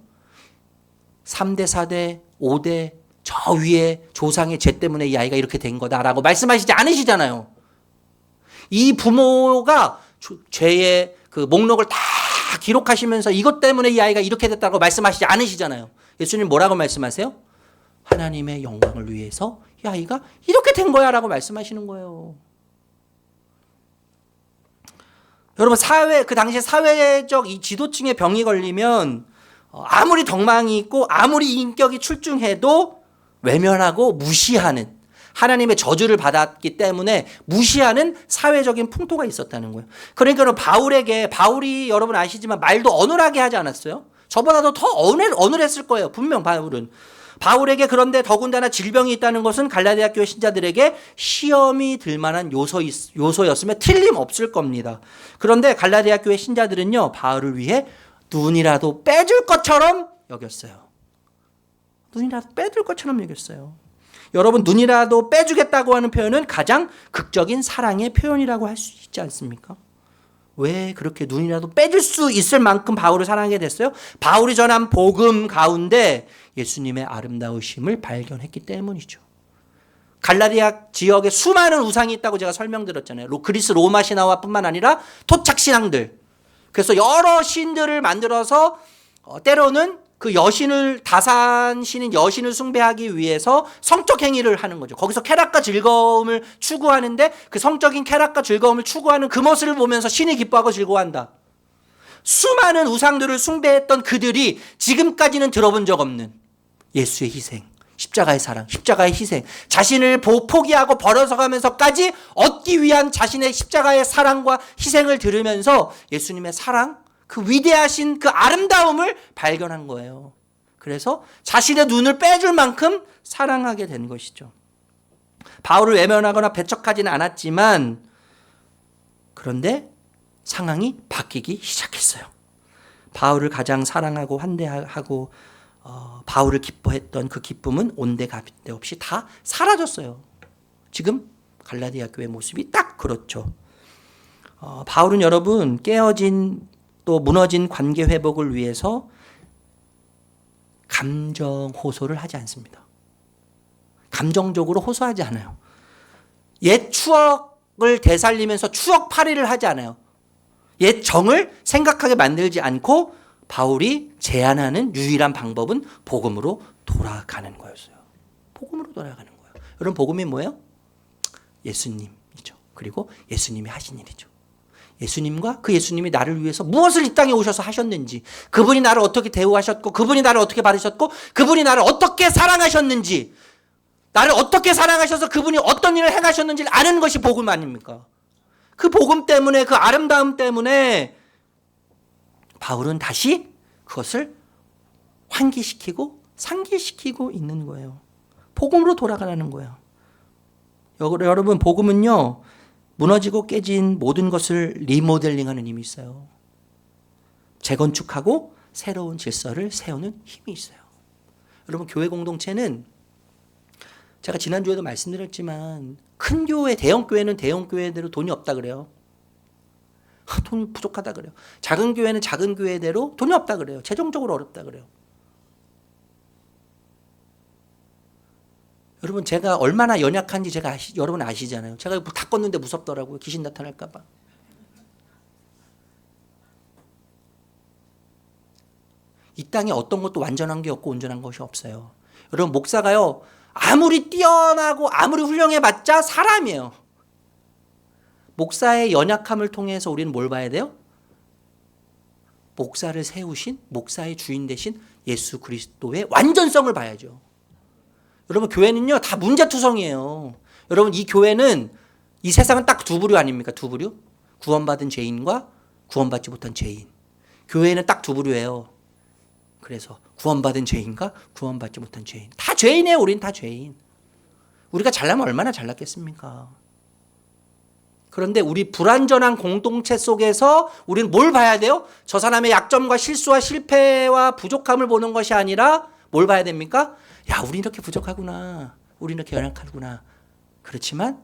3대, 4대, 5대 저 위에 조상의 죄 때문에 이 아이가 이렇게 된 거다라고 말씀하시지 않으시잖아요. 이 부모가 죄의 그 목록을 다 기록하시면서 이것 때문에 이 아이가 이렇게 됐다고 말씀하시지 않으시잖아요. 예수님 뭐라고 말씀하세요? 하나님의 영광을 위해서 이 아이가 이렇게 된 거야 라고 말씀하시는 거예요. 여러분 그 당시에 사회적 이 지도층의 병이 걸리면 아무리 덕망이 있고 아무리 인격이 출중해도 외면하고 무시하는 하나님의 저주를 받았기 때문에 무시하는 사회적인 풍토가 있었다는 거예요. 그러니까 바울이 여러분 아시지만 말도 어눌하게 하지 않았어요? 저보다도 더 어눌했을 거예요. 분명 바울은. 바울에게 그런데 더군다나 질병이 있다는 것은 갈라디아 교회 신자들에게 시험이 들 만한 요소였으면 틀림없을 겁니다. 그런데 갈라디아 교회 신자들은요, 바울을 위해 눈이라도 빼줄 것처럼 여겼어요. 눈이라도 빼줄 것처럼 여겼어요. 여러분, 눈이라도 빼주겠다고 하는 표현은 가장 극적인 사랑의 표현이라고 할 수 있지 않습니까? 왜 그렇게 눈이라도 빼줄 수 있을 만큼 바울을 사랑하게 됐어요? 바울이 전한 복음 가운데 예수님의 아름다우심을 발견했기 때문이죠. 갈라디아 지역에 수많은 우상이 있다고 제가 설명드렸잖아요. 그리스 로마 신화뿐만 아니라 토착 신앙들. 그래서 여러 신들을 만들어서 때로는 그 다산신인 여신을 숭배하기 위해서 성적 행위를 하는 거죠. 거기서 쾌락과 즐거움을 추구하는데 그 성적인 쾌락과 즐거움을 추구하는 그 모습을 보면서 신이 기뻐하고 즐거워한다. 수많은 우상들을 숭배했던 그들이 지금까지는 들어본 적 없는 예수의 희생, 십자가의 사랑, 십자가의 희생, 자신을 포기하고 버려서가면서까지 얻기 위한 자신의 십자가의 사랑과 희생을 들으면서 예수님의 사랑, 그 위대하신 그 아름다움을 발견한 거예요. 그래서 자신의 눈을 빼줄 만큼 사랑하게 된 것이죠. 바울을 외면하거나 배척하지는 않았지만 그런데 상황이 바뀌기 시작했어요. 바울을 가장 사랑하고 환대하고 바울을 기뻐했던 그 기쁨은 온데간데 없이 다 사라졌어요. 지금 갈라디아 교회 모습이 딱 그렇죠. 바울은 여러분 깨어진 또 무너진 관계 회복을 위해서 감정 호소를 하지 않습니다. 감정적으로 호소하지 않아요. 옛 추억을 되살리면서 추억 파리를 하지 않아요. 옛 정을 생각하게 만들지 않고 바울이 제안하는 유일한 방법은 복음으로 돌아가는 거였어요. 복음으로 돌아가는 거예요. 여러분 복음이 뭐예요? 예수님이죠. 그리고 예수님이 하신 일이죠. 예수님과 그 예수님이 나를 위해서 무엇을 이 땅에 오셔서 하셨는지, 그분이 나를 어떻게 대우하셨고, 그분이 나를 어떻게 받으셨고, 그분이 나를 어떻게 사랑하셨는지, 나를 어떻게 사랑하셔서 그분이 어떤 일을 행하셨는지를 아는 것이 복음 아닙니까? 그 복음 때문에, 그 아름다움 때문에 바울은 다시 그것을 환기시키고 상기시키고 있는 거예요. 복음으로 돌아가라는 거예요. 여러분 복음은요, 무너지고 깨진 모든 것을 리모델링하는 힘이 있어요. 재건축하고 새로운 질서를 세우는 힘이 있어요. 여러분 교회 공동체는 제가 지난주에도 말씀드렸지만 큰 교회, 대형 교회는 대형 교회대로 돈이 없다 그래요. 돈이 부족하다 그래요. 작은 교회는 작은 교회대로 돈이 없다 그래요. 재정적으로 어렵다 그래요. 여러분 제가 얼마나 연약한지 여러분 아시잖아요. 제가 다 껐는데 무섭더라고요. 귀신 나타날까 봐. 이 땅에 어떤 것도 완전한 게 없고 온전한 것이 없어요. 여러분 목사가요. 아무리 뛰어나고 아무리 훌륭해봤자 사람이에요. 목사의 연약함을 통해서 우리는 뭘 봐야 돼요? 목사를 세우신 목사의 주인 되신 예수 그리스도의 완전성을 봐야죠. 여러분 교회는요 다 문제투성이에요. 여러분 이 교회는 이 세상은 딱 두 부류 아닙니까? 두 부류? 구원받은 죄인과 구원받지 못한 죄인. 교회는 딱 두 부류예요. 그래서 구원받은 죄인과 구원받지 못한 죄인. 다 죄인이에요. 우린 다 죄인. 우리가 잘나면 얼마나 잘났겠습니까? 그런데 우리 불완전한 공동체 속에서 우리는 뭘 봐야 돼요? 저 사람의 약점과 실수와 실패와 부족함을 보는 것이 아니라 뭘 봐야 됩니까? 야, 우리 이렇게 부족하구나. 우리 이렇게 연약하구나. 그렇지만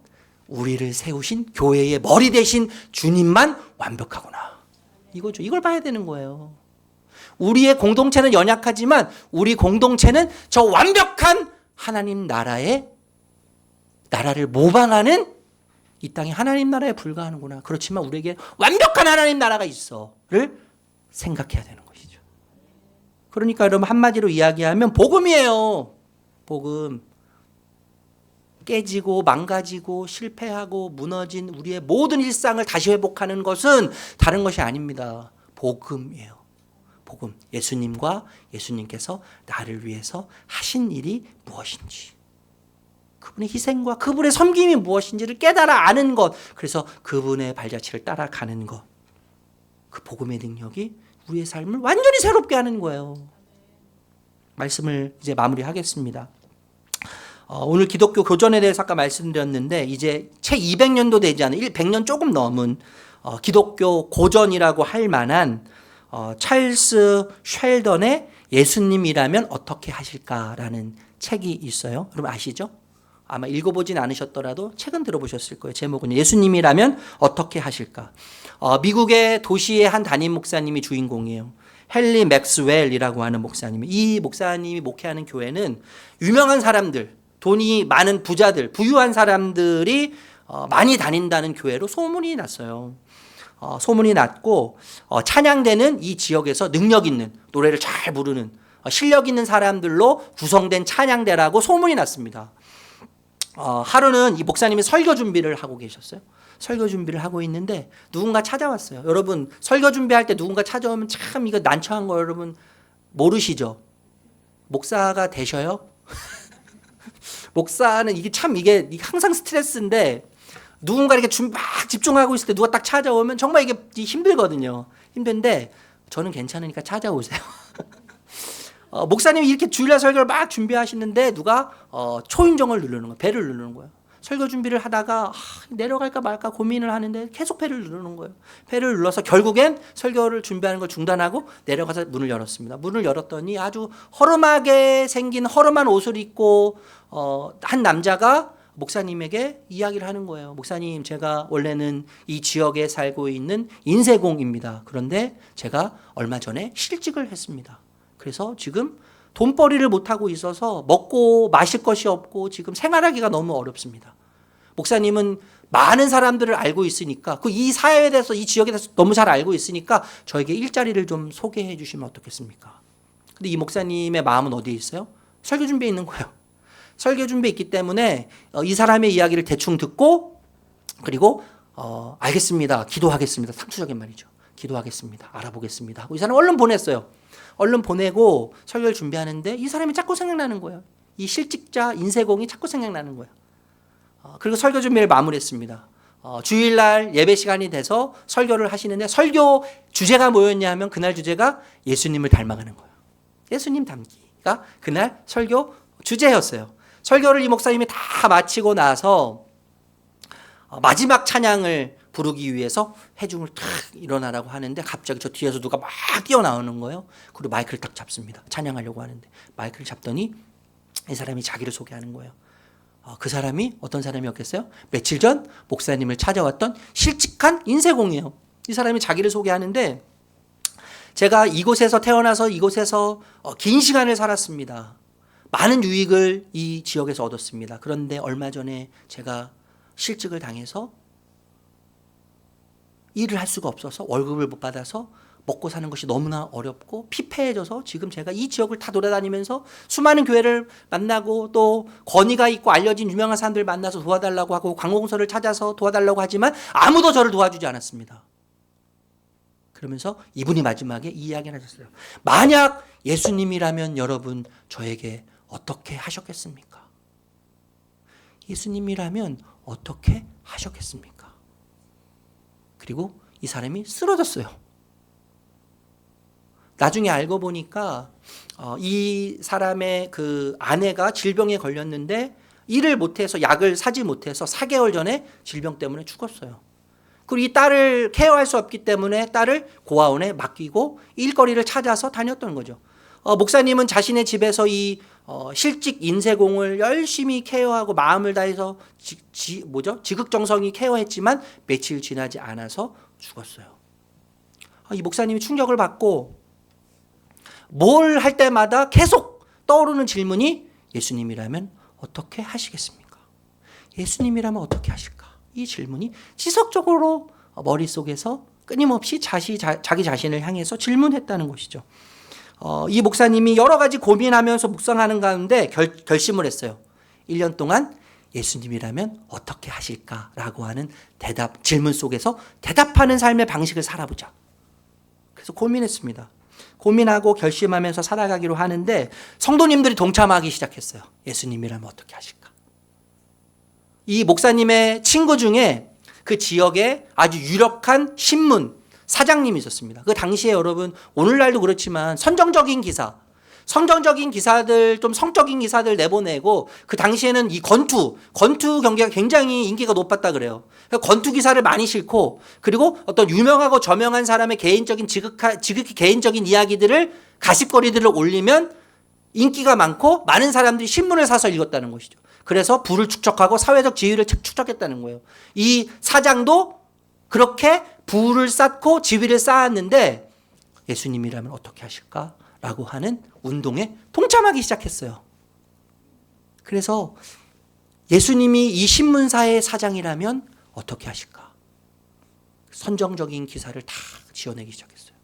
우리를 세우신 교회의 머리 대신 주님만 완벽하구나. 이거죠. 이걸 봐야 되는 거예요. 우리의 공동체는 연약하지만 우리 공동체는 저 완벽한 하나님 나라를 모방하는 이 땅이 하나님 나라에 불과하는구나. 그렇지만 우리에게 완벽한 하나님 나라가 있어를 생각해야 되는 것이죠. 그러니까 여러분 한마디로 이야기하면 복음이에요. 복음. 깨지고 망가지고 실패하고 무너진 우리의 모든 일상을 다시 회복하는 것은 다른 것이 아닙니다. 복음이에요. 복음. 예수님과 예수님께서 나를 위해서 하신 일이 무엇인지, 그분의 희생과 그분의 섬김이 무엇인지를 깨달아 아는 것, 그래서 그분의 발자취를 따라가는 것, 그 복음의 능력이 우리의 삶을 완전히 새롭게 하는 거예요. 말씀을 이제 마무리하겠습니다. 오늘 기독교 교전에 대해서 아까 말씀드렸는데 이제 채 200년도 되지 않은 100년 조금 넘은 기독교 고전이라고 할 만한 찰스 쉘던의 예수님이라면 어떻게 하실까라는 책이 있어요. 여러분 아시죠? 아마 읽어보진 않으셨더라도 책은 들어보셨을 거예요. 제목은 예수님이라면 어떻게 하실까. 미국의 도시의 한 담임 목사님이 주인공이에요. 헨리 맥스웰이라고 하는 목사님. 이 목사님이 목회하는 교회는 유명한 사람들, 돈이 많은 부자들, 부유한 사람들이 많이 다닌다는 교회로 소문이 났어요. 소문이 났고 찬양대는 이 지역에서 능력 있는, 노래를 잘 부르는 실력 있는 사람들로 구성된 찬양대라고 소문이 났습니다. 하루는 이 목사님이 설교 준비를 하고 계셨어요. 설교 준비를 하고 있는데 누군가 찾아왔어요. 여러분 설교 준비할 때 누군가 찾아오면 참 이거 난처한 거 여러분 모르시죠? 목사가 되셔요? 목사는 이게 항상 스트레스인데 누군가 이렇게 막 집중하고 있을 때 누가 딱 찾아오면 정말 이게 힘들거든요. 힘든데 저는 괜찮으니까 찾아오세요. 목사님이 이렇게 주일날 설교를 막 준비하시는데 누가 초인종을 누르는 거예요. 벨을 누르는 거예요. 설교 준비를 하다가 내려갈까 말까 고민을 하는데 계속 벨을 누르는 거예요. 벨을 눌러서 결국엔 설교를 준비하는 걸 중단하고 내려가서 문을 열었습니다. 문을 열었더니 아주 허름하게 생긴 허름한 옷을 입고 한 남자가 목사님에게 이야기를 하는 거예요. 목사님, 제가 원래는 이 지역에 살고 있는 인쇄공입니다. 그런데 제가 얼마 전에 실직을 했습니다. 그래서 지금 돈벌이를 못하고 있어서 먹고 마실 것이 없고 지금 생활하기가 너무 어렵습니다. 목사님은 많은 사람들을 알고 있으니까 이 사회에 대해서 이 지역에 대해서 너무 잘 알고 있으니까 저에게 일자리를 좀 소개해 주시면 어떻겠습니까? 근데 이 목사님의 마음은 어디에 있어요? 설교 준비에 있는 거예요. 설교 준비에 있기 때문에 이 사람의 이야기를 대충 듣고 그리고 알겠습니다. 기도하겠습니다. 상투적인 말이죠. 기도하겠습니다. 알아보겠습니다. 하고 이 사람 얼른 보냈어요. 얼른 보내고 설교를 준비하는데 이 사람이 자꾸 생각나는 거예요. 이 실직자 인쇄공이 자꾸 생각나는 거예요. 그리고 설교 준비를 마무리했습니다. 주일날 예배 시간이 돼서 설교를 하시는데 설교 주제가 뭐였냐 하면 그날 주제가 예수님을 닮아가는 거예요. 예수님 닮기가 그날 설교 주제였어요. 설교를 이 목사님이 다 마치고 나서 마지막 찬양을 부르기 위해서 회중을 탁 일어나라고 하는데 갑자기 저 뒤에서 누가 막 뛰어나오는 거예요. 그리고 마이크를 딱 잡습니다. 찬양하려고 하는데 마이크를 잡더니 이 사람이 자기를 소개하는 거예요. 그 사람이 어떤 사람이었겠어요? 며칠 전 목사님을 찾아왔던 실직한 인쇄공이에요. 이 사람이 자기를 소개하는데 제가 이곳에서 태어나서 이곳에서 긴 시간을 살았습니다. 많은 유익을 이 지역에서 얻었습니다. 그런데 얼마 전에 제가 실직을 당해서 일을 할 수가 없어서 월급을 못 받아서 먹고 사는 것이 너무나 어렵고 피폐해져서 지금 제가 이 지역을 다 돌아다니면서 수많은 교회를 만나고 또 권위가 있고 알려진 유명한 사람들 만나서 도와달라고 하고 관공서를 찾아서 도와달라고 하지만 아무도 저를 도와주지 않았습니다. 그러면서 이분이 마지막에 이 이야기를 하셨어요. 만약 예수님이라면 여러분 저에게 어떻게 하셨겠습니까? 예수님이라면 어떻게 하셨겠습니까? 그리고 이 사람이 쓰러졌어요. 나중에 알고 보니까 이 사람의 그 아내가 질병에 걸렸는데 일을 못해서 약을 사지 못해서 4개월 전에 질병 때문에 죽었어요. 그리고 이 딸을 케어할 수 없기 때문에 딸을 고아원에 맡기고 일거리를 찾아서 다녔던 거죠. 목사님은 자신의 집에서 이 실직 인쇄공을 열심히 케어하고 마음을 다해서 지극정성이 케어했지만 며칠 지나지 않아서 죽었어요. 이 목사님이 충격을 받고 뭘 할 때마다 계속 떠오르는 질문이 예수님이라면 어떻게 하시겠습니까? 예수님이라면 어떻게 하실까? 이 질문이 지속적으로 머릿속에서 끊임없이 자기 자신을 향해서 질문했다는 것이죠. 이 목사님이 여러 가지 고민하면서 묵상하는 가운데 결심을 했어요. 1년 동안 예수님이라면 어떻게 하실까라고 하는 질문 속에서 대답하는 삶의 방식을 살아보자. 그래서 고민했습니다. 고민하고 결심하면서 살아가기로 하는데 성도님들이 동참하기 시작했어요. 예수님이라면 어떻게 하실까? 이 목사님의 친구 중에 그 지역에 아주 유력한 신문 사장님이 있었습니다. 그 당시에 여러분 오늘날도 그렇지만 선정적인 기사들 좀 성적인 기사들 내보내고 그 당시에는 이 권투 경기가 굉장히 인기가 높았다 그래요. 권투 기사를 많이 싣고 그리고 어떤 유명하고 저명한 사람의 개인적인 지극히 개인적인 이야기들을 가십거리들을 올리면 인기가 많고 많은 사람들이 신문을 사서 읽었다는 것이죠. 그래서 부를 축적하고 사회적 지위를 축적했다는 거예요. 이 사장도 그렇게 부를 쌓고 지위를 쌓았는데 예수님이라면 어떻게 하실까? 라고 하는 운동에 동참하기 시작했어요. 그래서 예수님이 이 신문사의 사장이라면 어떻게 하실까? 선정적인 기사를 다 지어내기 시작했어요.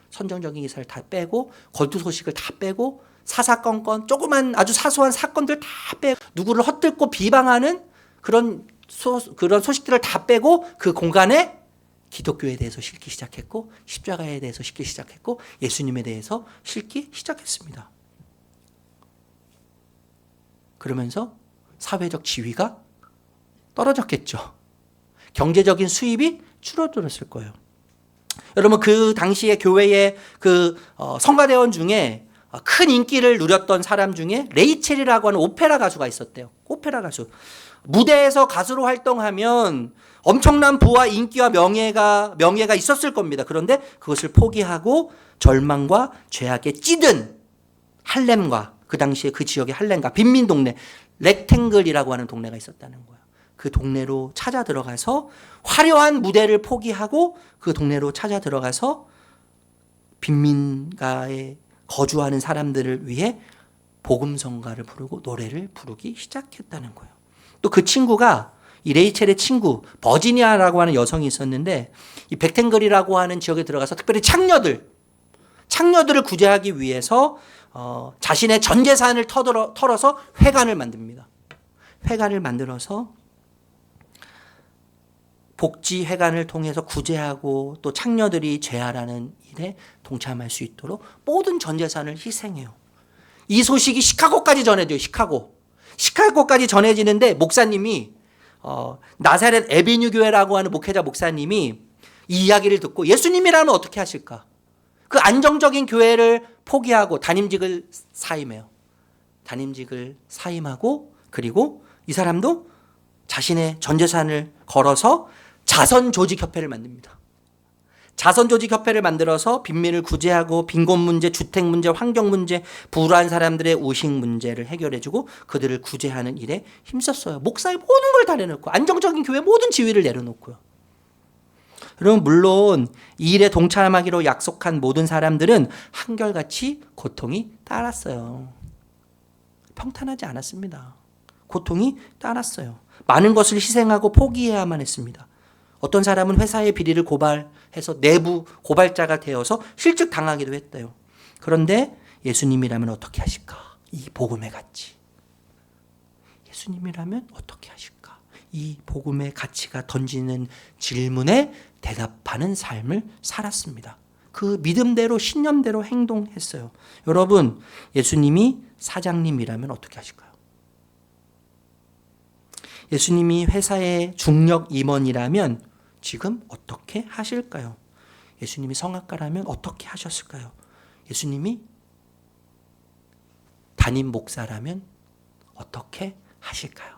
선정적인 기사를 다 빼고 권투 소식을 다 빼고 사사건건 조그만 아주 사소한 사건들 다 빼고 누구를 헛들고 비방하는 그런 소식들을 다 빼고 그 공간에 기독교에 대해서 실기 시작했고 십자가에 대해서 실기 시작했고 예수님에 대해서 실기 시작했습니다. 그러면서 사회적 지위가 떨어졌겠죠. 경제적인 수입이 줄어들었을 거예요. 여러분 그 당시에 교회의 그 성가대원 중에 큰 인기를 누렸던 사람 중에 레이첼이라고 하는 오페라 가수가 있었대요. 오페라 가수. 무대에서 가수로 활동하면 엄청난 부와 인기와 명예가 있었을 겁니다. 그런데 그것을 포기하고 절망과 죄악에 찌든 할렘과 그 당시에 그 지역의 할렘과 빈민 동네 렉탱글이라고 하는 동네가 있었다는 거예요. 그 동네로 찾아 들어가서 화려한 무대를 포기하고 그 동네로 찾아 들어가서 빈민가에 거주하는 사람들을 위해 복음성가를 부르고 노래를 부르기 시작했다는 거예요. 또 그 친구가 이 레이첼의 친구 버지니아라고 하는 여성이 있었는데 이 백탱글이라고 하는 지역에 들어가서 특별히 창녀들을 구제하기 위해서 자신의 전 재산을 털어서 회관을 만듭니다. 회관을 만들어서 복지회관을 통해서 구제하고 또 창녀들이 죄하라는 일에 동참할 수 있도록 모든 전 재산을 희생해요. 이 소식이 시카고까지 전해져요. 시카고까지 전해지는데 목사님이 나사렛 에비뉴 교회라고 하는 목회자 목사님이 이 이야기를 듣고 예수님이라면 어떻게 하실까? 그 안정적인 교회를 포기하고 담임직을 사임해요. 담임직을 사임하고 그리고 이 사람도 자신의 전 재산을 걸어서 자선조직협회를 만듭니다. 자선조직협회를 만들어서 빈민을 구제하고 빈곤 문제, 주택 문제, 환경 문제, 불우한 사람들의 우식 문제를 해결해주고 그들을 구제하는 일에 힘썼어요. 목사의 모든 걸 다 내놓고 안정적인 교회 모든 지위를 내려놓고요. 여러분 물론 이 일에 동참하기로 약속한 모든 사람들은 한결같이 고통이 따랐어요. 평탄하지 않았습니다. 고통이 따랐어요. 많은 것을 희생하고 포기해야만 했습니다. 어떤 사람은 회사의 비리를 고발해서 내부 고발자가 되어서 실직 당하기도 했대요. 그런데 예수님이라면 어떻게 하실까? 이 복음의 가치. 예수님이라면 어떻게 하실까? 이 복음의 가치가 던지는 질문에 대답하는 삶을 살았습니다. 그 믿음대로 신념대로 행동했어요. 여러분 예수님이 사장님이라면 어떻게 하실까요? 예수님이 회사의 중력 임원이라면 지금 어떻게 하실까요? 예수님이 성악가라면 어떻게 하셨을까요? 예수님이 담임 목사라면 어떻게 하실까요?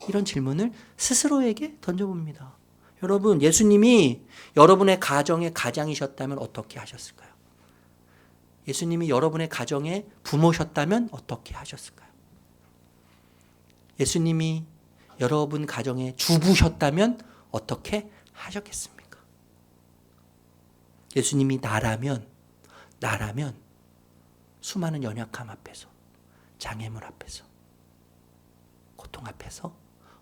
이런 질문을 스스로에게 던져봅니다. 여러분, 예수님이 여러분의 가정의 가장이셨다면 어떻게 하셨을까요? 예수님이 여러분의 가정의 부모셨다면 어떻게 하셨을까요? 예수님이 여러분 가정의 주부셨다면 어떻게 하셨겠습니까? 예수님이 나라면 수많은 연약함 앞에서, 장애물 앞에서, 고통 앞에서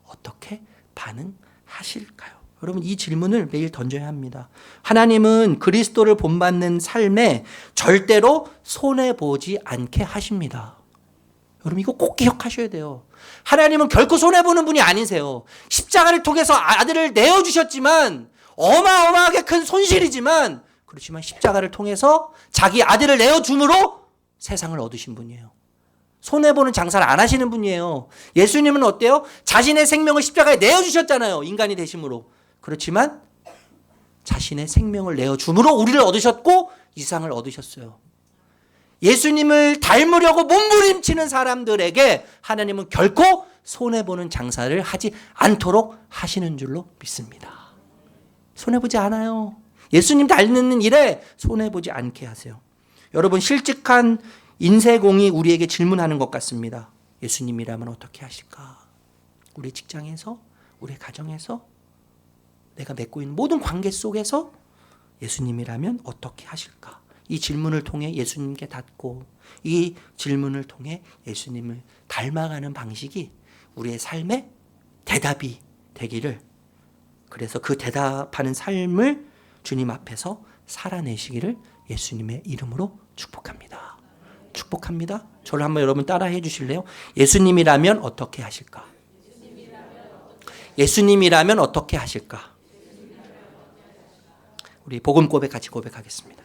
어떻게 반응하실까요? 여러분, 이 질문을 매일 던져야 합니다. 하나님은 그리스도를 본받는 삶에 절대로 손해보지 않게 하십니다. 여러분, 이거 꼭 기억하셔야 돼요. 하나님은 결코 손해보는 분이 아니세요. 십자가를 통해서 아들을 내어주셨지만, 어마어마하게 큰 손실이지만, 그렇지만 십자가를 통해서 자기 아들을 내어줌으로 세상을 얻으신 분이에요. 손해보는 장사를 안 하시는 분이에요. 예수님은 어때요? 자신의 생명을 십자가에 내어주셨잖아요. 인간이 되심으로. 그렇지만 자신의 생명을 내어줌으로 우리를 얻으셨고 이 세상을 얻으셨어요. 예수님을 닮으려고 몸부림치는 사람들에게 하나님은 결코 손해보는 장사를 하지 않도록 하시는 줄로 믿습니다. 손해보지 않아요. 예수님 닮는 일에 손해보지 않게 하세요. 여러분, 실직한 인쇄공이 우리에게 질문하는 것 같습니다. 예수님이라면 어떻게 하실까? 우리 직장에서, 우리 가정에서, 내가 맺고 있는 모든 관계 속에서 예수님이라면 어떻게 하실까? 이 질문을 통해 예수님께 닿고 이 질문을 통해 예수님을 닮아가는 방식이 우리의 삶의 대답이 되기를, 그래서 그 대답하는 삶을 주님 앞에서 살아내시기를 예수님의 이름으로 축복합니다. 축복합니다. 저를 한번 여러분 따라해 주실래요? 예수님이라면 어떻게 하실까? 예수님이라면 어떻게 하실까? 우리 복음 고백 같이 고백하겠습니다.